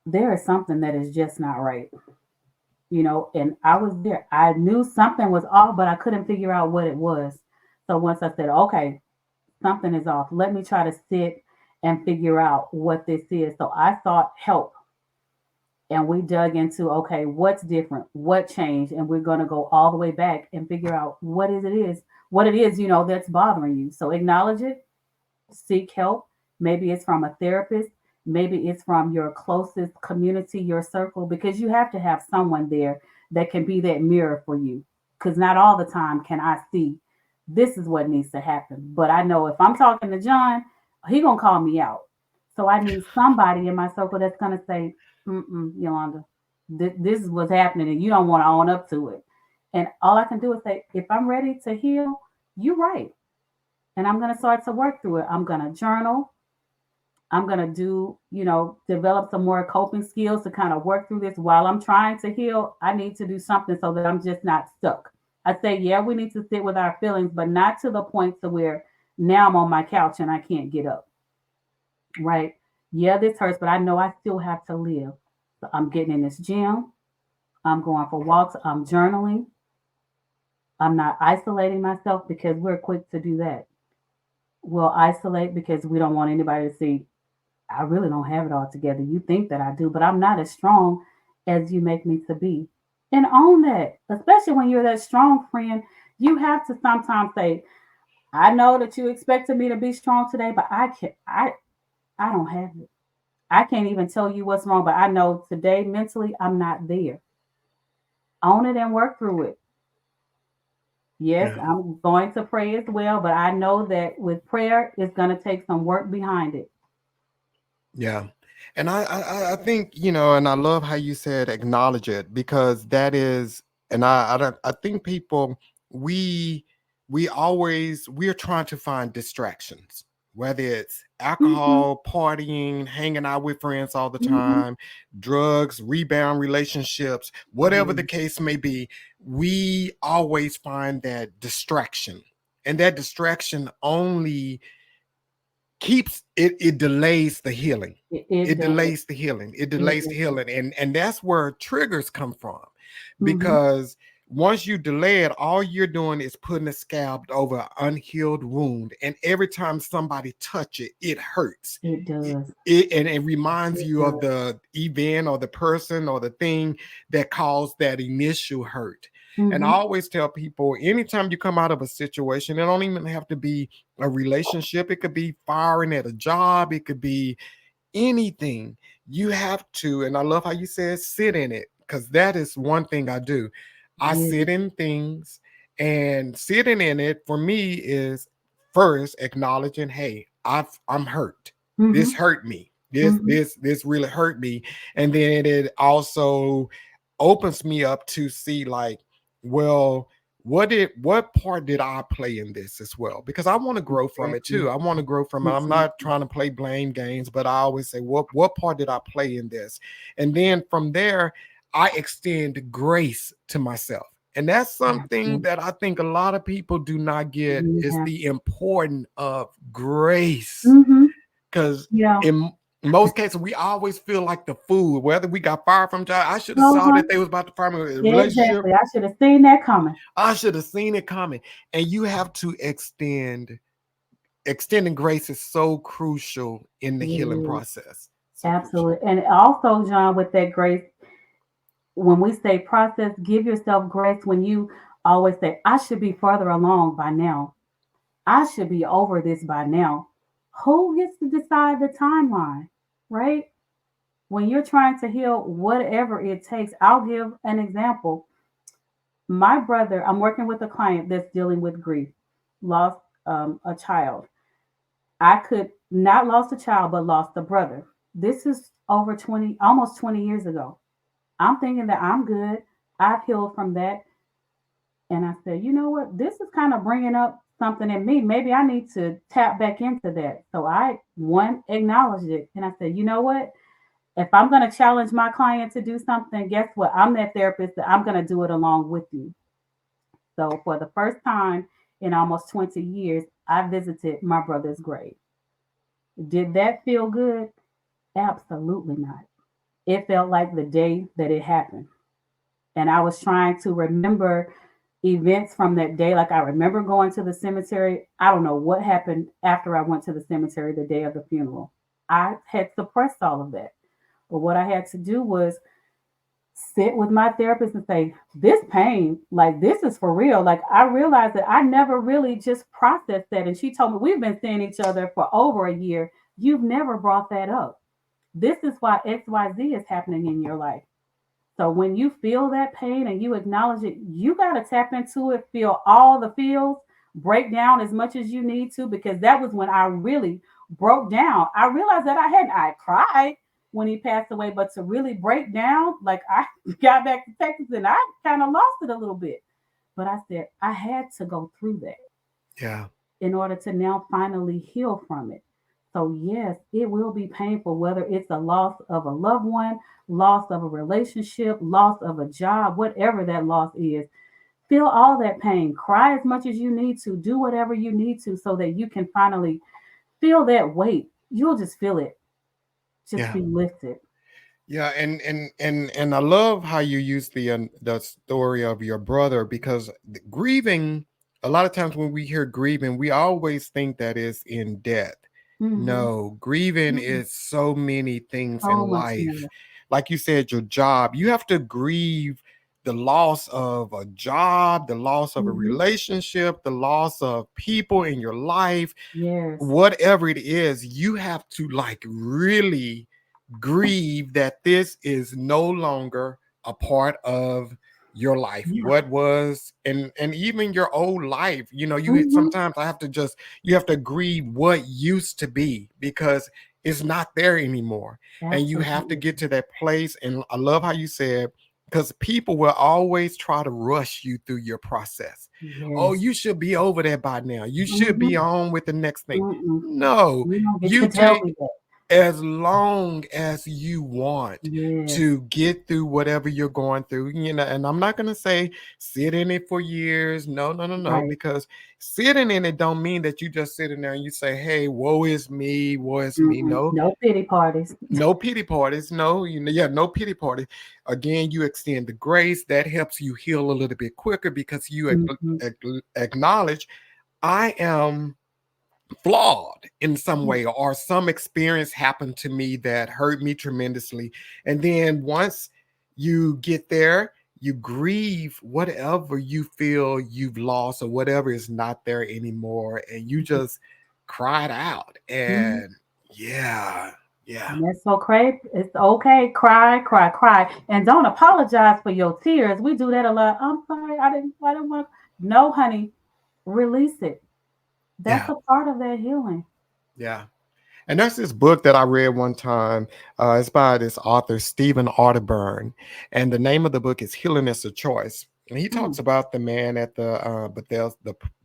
there is something that is just not right. And I was there. I knew something was off, but I couldn't figure out what it was. So once I said, okay, something is off, let me try to sit and figure out what this is. So I sought help and we dug into, okay, what's different, what changed, and we're going to go all the way back and figure out what it is, that's bothering you. So acknowledge it, seek help. Maybe it's from a therapist, maybe it's from your closest community, your circle, because you have to have someone there that can be that mirror for you. Because not all the time can I see this is what needs to happen. But I know if I'm talking to John, he gonna call me out. So I need somebody in my circle that's gonna say, Yolanda, this is what's happening, and you don't want to own up to it. And all I can do is say, if I'm ready to heal, you're right, and I'm gonna start to work through it. I'm gonna journal. I'm gonna do, develop some more coping skills to kind of work through this while I'm trying to heal. I need to do something so that I'm just not stuck. I say, yeah, we need to sit with our feelings, but not to the point to where now I'm on my couch and I can't get up. Right? Yeah, this hurts, but I know I still have to live. So I'm getting in this gym. I'm going for walks. I'm journaling. I'm not isolating myself because we're quick to do that. We'll isolate because we don't want anybody to see I really don't have it all together. You think that I do, but I'm not as strong as you make me to be. And own that, especially when you're that strong friend, you have to sometimes say, I know that you expected me to be strong today, but I don't have it. I can't even tell you what's wrong, but I know today mentally I'm not there. Own it and work through it. Yes, Yeah. I'm going to pray as well, but I know that with prayer, it's going to take some work behind it. Yeah. And I think, you know, and I love how you said acknowledge it, because that is, and I think people, we we're trying to find distractions, whether it's Mhm, alcohol, partying, hanging out with friends all the mhm. time, drugs, rebound relationships, whatever the Yeah, case may be. We always find that distraction, and that distraction only keeps it delays the healing. it It does. delays the healing. It It delays the does. healing. And that's where triggers come from. Mhm. Because once you delay it, all you're doing is putting a scab over an unhealed wound. And every time somebody touch it, it hurts. It It, does. and it reminds It you of does. the event or the person or the thing that caused that initial hurt. And I Mhm. always tell people, anytime you come out of a situation, it don't even have to be a relationship. It could be firing at a job. It could be anything. You have to, and I love how you said sit in it, because that is one thing I do. I Yeah. sit in things, and sitting in it for me is first acknowledging, hey, I'm hurt. This Mhm. hurt me. This Mhm. this this really hurt me. And then it also opens me up to see, like, well, what part did I play in this as well? Because I want to grow from it Exactly. too. I want to grow from it. I'm not Exactly. trying to play blame games, but I always say, what part did I play in this? And then from there, I extend grace to myself. And that's something Absolutely. that I think a lot of people do not get, You is have. the importance of grace. Mhm. Because Yeah. in most cases, we always feel like the fool. Whether we got fired from job, I should have saw Uh-huh. that they was about to fire me in a relationship. Exactly. I should have seen that coming. I should have seen it coming. And you have to extending grace is so crucial in the It healing is. process. So crucial. Absolutely. And also, John, with that grace, when we say process, give yourself grace when you always say, I should be further along by now. I should be over this by now. Who gets to decide the timeline, right? When you're trying to heal, whatever it takes, I'll give an example. My brother, I'm working with a client that's dealing with grief, lost a child. I could not lost a child, but lost a brother. This is over 20, almost 20 years ago. I'm thinking that I'm good. I've healed from that. And I said, you know what? This is kind of bringing up something in me. Maybe I need to tap back into that. So I, one, acknowledged it. And I said, you know what? If I'm going to challenge my client to do something, guess what? I'm that therapist that I'm going to do it along with you. So for the first time in almost 20 years, I visited my brother's grave. Did that feel good? Absolutely not. It felt like the day that it happened. And I was trying to remember events from that day. Like I remember going to the cemetery. I don't know what happened after I went to the cemetery the day of the funeral. I had suppressed all of that. But what I had to do was sit with my therapist and say, this pain, like this is for real. Like I realized that I never really just processed that. And she told me, we've been seeing each other for over a year. You've never brought that up. This is why XYZ is happening in your life. So when you feel that pain and you acknowledge it, you got to tap into it, feel all the feels, break down as much as you need to, because that was when I really broke down. I realized that I cried when he passed away, but to really break down, like I got back to Texas and I kind of lost it a little bit. But I said I had to go through that Yeah. in order to now finally heal from it. So, yes, it will be painful, whether it's a loss of a loved one, loss of a relationship, loss of a job, whatever that loss is. Feel all that pain. Cry as much as you need to. Do whatever you need to so that you can finally feel that weight. You'll just feel it, just Yeah. be lifted. Yeah, and I love how you use the story of your brother, because grieving, a lot of times when we hear grieving, we always think that is in death. Mm-hmm. No, grieving Mm-hmm. is so many things in So much life. more. Like you said, your job, you have to grieve the loss of a job, the loss of a Mm-hmm. relationship, the loss of people in your life, Yes. whatever it is. You have to like really grieve that this is no longer a part of your life, Yeah. what was, and even your old life. You know, you Mm-hmm. sometimes I have to just, you have to grieve what used to be, because is not there anymore. And you have to Absolutely. get to that place. And I love how you said, because people will always try to rush you through your process. Oh, Yes. you should be over there by now. You should Mm-hmm. be on with the next thing. Mm-mm. No, You don't get you to tell take me that. as long as you want Yes. to get through whatever you're going through, and I'm not going to say sit in it for years. No, no, no, no, Right. because sitting in it don't mean that you just sit in there and you say, hey, woe is me, woe is me. Mm-mm. No, No pity parties. no pity parties. No, yeah, no pity party. Again, you extend the grace that helps you heal a little bit quicker because you Mm-hmm. acknowledge I am flawed in some way, or some experience happened to me that hurt me tremendously. And then once you get there, you grieve whatever you feel you've lost or whatever is not there anymore. And you just cried out. Mm-hmm. And yeah, yeah, And that's so crazy. It's okay. Cry, cry, cry. And don't apologize for your tears. We do that a lot. I'm sorry. I didn't want to. No, honey. Release it. That's yeah, a part of that healing. yeah. And there's this book that I read one time. It's by this author, Stephen Arterburn. And the name of the book is Healing is a Choice. And he talks Mm, about the man at the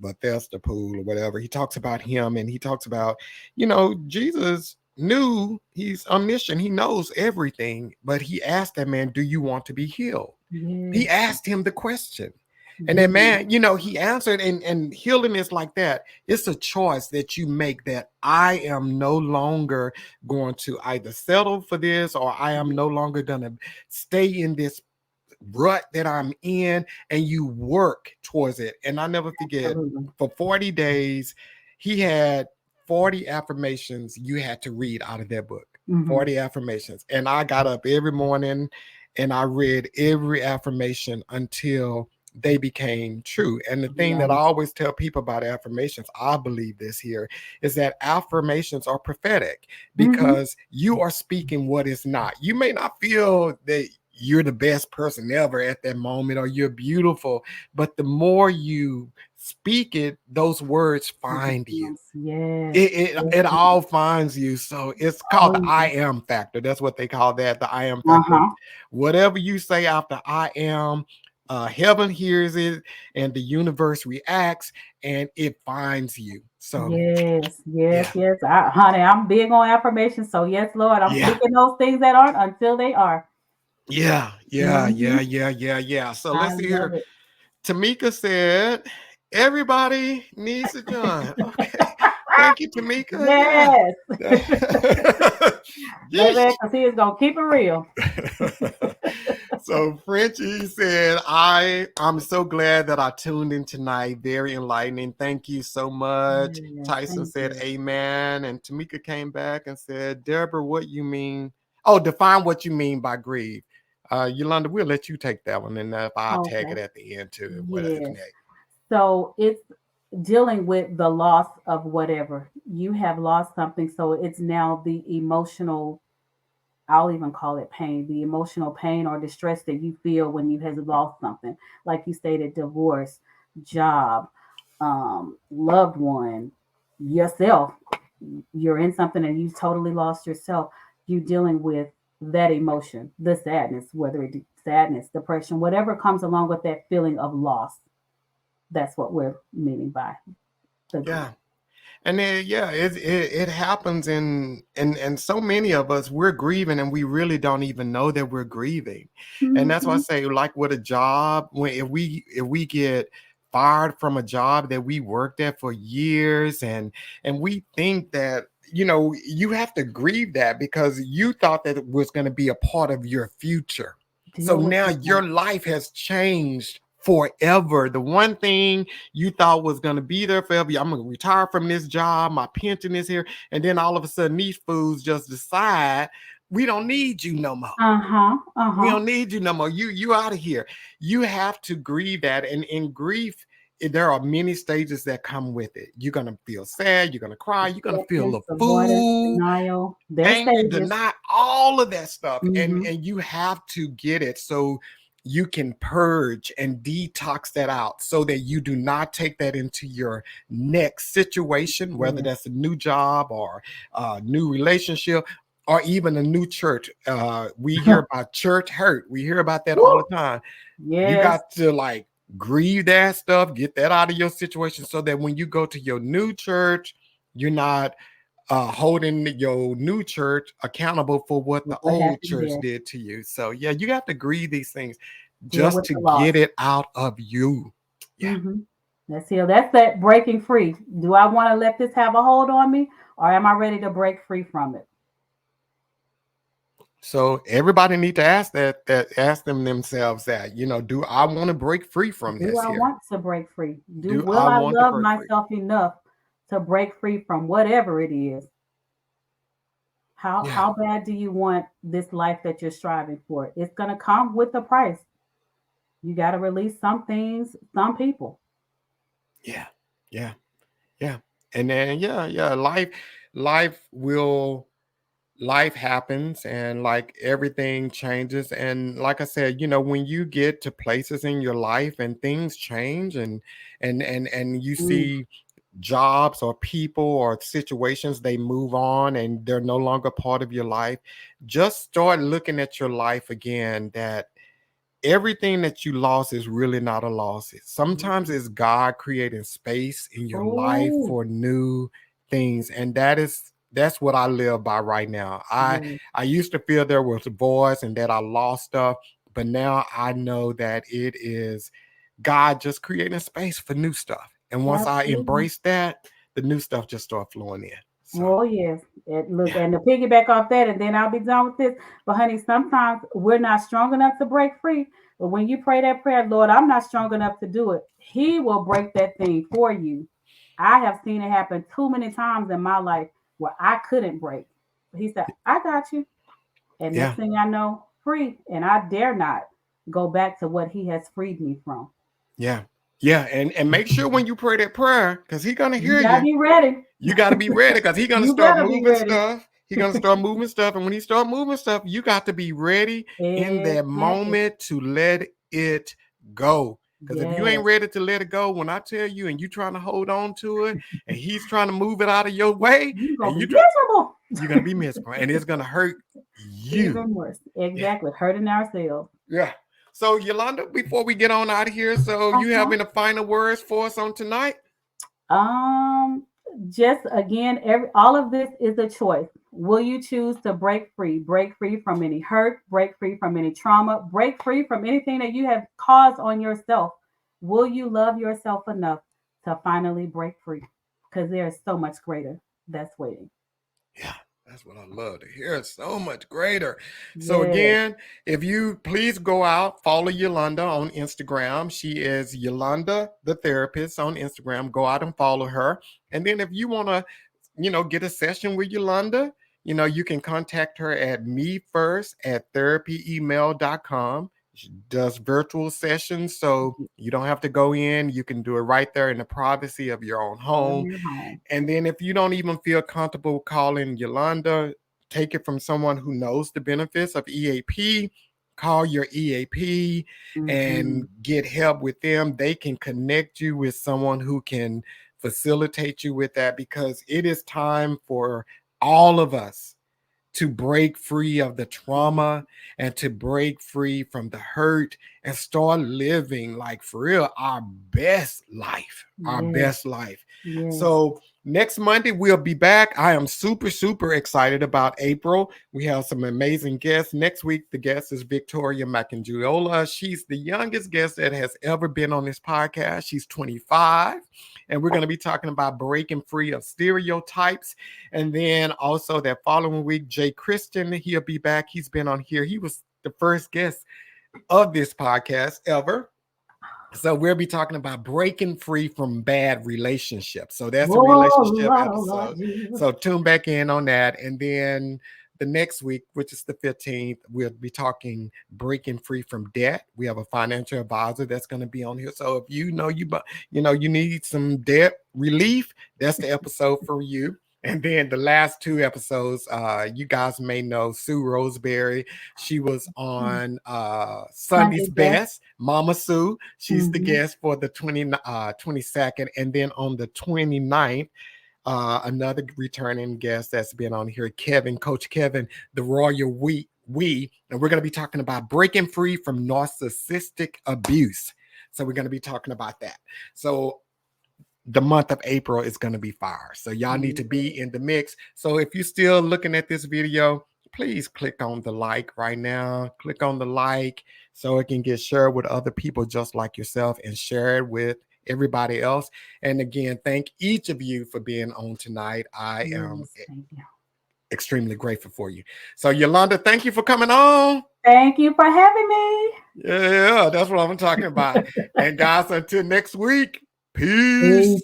Bethesda pool or whatever. He talks about him, and he talks about, Jesus knew, he's omniscient. He knows everything. But he asked that man, do you want to be healed? He yes. asked him the question. And that Yes. man, he answered, and healing is like that. It's a choice that you make, that I am no longer going to either settle for this, or I am no longer going to stay in this rut that I'm in, and you work towards it. And I never forget, Absolutely. for 40 days, he had 40 affirmations you had to read out of that book. Mm-hmm. 40 affirmations. And I got up every morning and I read every affirmation until they became true. And the thing that I Right. always tell people about affirmations, I believe this here, is that affirmations are prophetic, Mm-hmm. because you are speaking what is not. You may not feel that you're the best person ever at that moment, or you're beautiful, but the more you speak it, those words It find you. becomes, yes. It Yes. all finds you. So it's called Oh, the I yes. am factor. That's what they call that, the I am factor. Uh-huh. Whatever you say after I am, heaven hears it, and the universe reacts, and it finds you. So Yes, yes, yeah, yes. Honey, I'm big on affirmations. So yes, Lord, I'm yeah, speaking those things that aren't until they are. yeah, yeah, yeah, Mm-hmm. yeah, yeah, yeah. So I let's see love here. it. Tamika said, everybody needs to join. Okay. Thank you, Tamika. Yeah. Yes, baby, Yeesh. because he is gonna keep it real. So Frenchie said, I'm so glad that I tuned in tonight. Very enlightening. Thank you so much. Yes, Tyson thank said, you. amen. And Tamika came back and said, Deborah, what you mean? Oh, define what you mean by grieve. Yolanda, we'll let you take that one, and if I tag Okay. it at the end too, whatever Yes. next. So it's dealing with the loss of whatever. You have lost something, so it's now the emotional, I'll even call it pain, the emotional pain or distress that you feel when you have lost something. Like you stated, divorce, job, loved one, yourself. You're in something and you totally lost yourself. You dealing with that emotion, the sadness, whether it sadness, depression, whatever comes along with that feeling of loss. That's what we're meaning by the grief. Yeah. And then yeah, it happens in so many of us, we're grieving and we really don't even know that we're grieving. And that's why I Mm-hmm. say, like with a job, when if we get fired from a job that we worked at for years, and we think that, you have to grieve that because you thought that it was going to be a part of your future. So Deal with now that. your life has changed forever. The one thing you thought was going to be there forever. I'm going to retire from this job. My pension is here. And then all of a sudden, these fools just decide we don't need you no more. Uh-huh. We Uh-huh. don't need you no more. You out of here. You have to grieve that. And in grief, there are many stages that come with it. You're going to feel sad. You're going to cry. You're going to feel Acceptance, a avoidance, fool, denial. There's angry, stages. deny, all of that stuff. and Mm-hmm. and you have to get it. So you can purge and detox that out so that you do not take that into your next situation, whether Yeah. that's a new job or a new relationship or even a new church. We hear about church hurt. We hear about that all Woo! the time. You Yes. got to like grieve that stuff, get that out of your situation so that when you go to your new church, you're not holding your new church accountable for what the What old happened church there? did to you. So yeah, you got to grieve these things Deal just with to the loss. get it out of you. Yeah. Mm-hmm. That's heal. That's that breaking free. Do I want to let this have a hold on me, or am I ready to break free from it? So everybody need to ask them themselves that, do I want to break free from Do this I here? want to break free? Do Will I I want to love break free? myself enough to break free from whatever it is? How Yeah. how bad do you want this life that you're striving for? It's gonna come with a price. You got to release some things, some people. Yeah. Yeah. Yeah. And then yeah, life will life happens and like everything changes, and like I said, when you get to places in your life and things change, and you Mm. see jobs or people or situations, they move on and they're no longer part of your life, just start looking at your life again, that everything that you lost is really not a loss. Sometimes it's God creating space in your life Oh, for new things. And that's what I live by right now. I yes, I used to feel there was voids and that I lost stuff, but now I know that it is God just creating space for new stuff. And once I absolutely. embrace that, the new stuff just start flowing in. So Oh yes. Look, yeah, and to piggyback off that, and then I'll be done with this. But honey, sometimes we're not strong enough to break free. But when you pray that prayer, Lord, I'm not strong enough to do it. He will break that thing for you. I have seen it happen too many times in my life where I couldn't break. He said, I got you. And yeah, next thing I know, free. And I dare not go back to what he has freed me from. yeah, yeah. And make sure when you pray that prayer, because He's gonna You hear gotta you. be ready. You got to be ready because He's gonna You start better be moving ready. stuff. He's gonna start moving stuff, and when He start moving stuff, you got to be ready in that Exactly. moment to let it go. Because if you ain't Yes. ready to let it go, when I tell you, and you trying to hold on to it, and He's trying to move it out of your way, You're and gonna be miserable. you're gonna be miserable, and it's gonna hurt you. Even worse. Yeah, Exactly. Hurting ourselves. yeah. So Yolanda, before we get on out of here, so you Uh-huh. having the final words for us on tonight? Um, just again, all of this is a choice. Will you choose to break free? Break free from any hurt, break free from any trauma, break free from anything that you have caused on yourself. Will you love yourself enough to finally break free? Because there is so much greater that's waiting. Yeah, that's what I love to hear. It's so much greater. So Yes. again, if you please go out, follow Yolanda on Instagram. She is Yolanda the therapist on Instagram. Go out and follow her. And then if you want to, get a session with Yolanda, you can contact her at me first at therapyemail.com. She does virtual sessions, so you don't have to go in. You can do it right there in the privacy of your own From home. your home. And then if you don't even feel comfortable calling Yolanda, take it from someone who knows the benefits of EAP. Call your EAP Hmm. and get help with them. They can connect you with someone who can facilitate you with that, because it is time for all of us to break free of the trauma and to break free from the hurt and start living, like, for real, our best life, our Yes. best life. Yes. So next Monday we'll be back. I am super, super excited about April. We have some amazing guests. Next week, the guest is Victoria Macangiola. She's the youngest guest that has ever been on this podcast. She's 25. And we're going to be talking about breaking free of stereotypes. And then also that following week, Jay Christian, he'll be back. He's been on here. He was the first guest of this podcast ever. So we'll be talking about breaking free from bad relationships. So that's a relationship Oh Lord episode. Jesus. So tune back in on that. And then the next week, which is the 15th, we'll be talking breaking free from debt. We have a financial advisor that's going to be on here. So if you know you need some debt relief, that's the episode for you. And then the last two episodes, you guys may know Sue Roseberry. She was on Sunday Sunday's best. Best, Mama Sue. She's the Hmm. guest for the 22nd. And then on the 29th, another returning guest that's been on here, Kevin, Coach Kevin, the Royal and we're going to be talking about breaking free from narcissistic abuse. So we're going to be talking about that. So the month of April is going to be fire. So y'all need to be in the mix. So if you're still looking at this video, please click on the like right now. Click on the like so it can get shared with other people just like yourself and share it with everybody else. And again, thank each of you for being on tonight. I am Yes, thank you. extremely grateful for you. So Yolanda, thank you for coming on. Thank you for having me. Yeah, that's what I'm talking about. And guys, until next week, peace. Peace.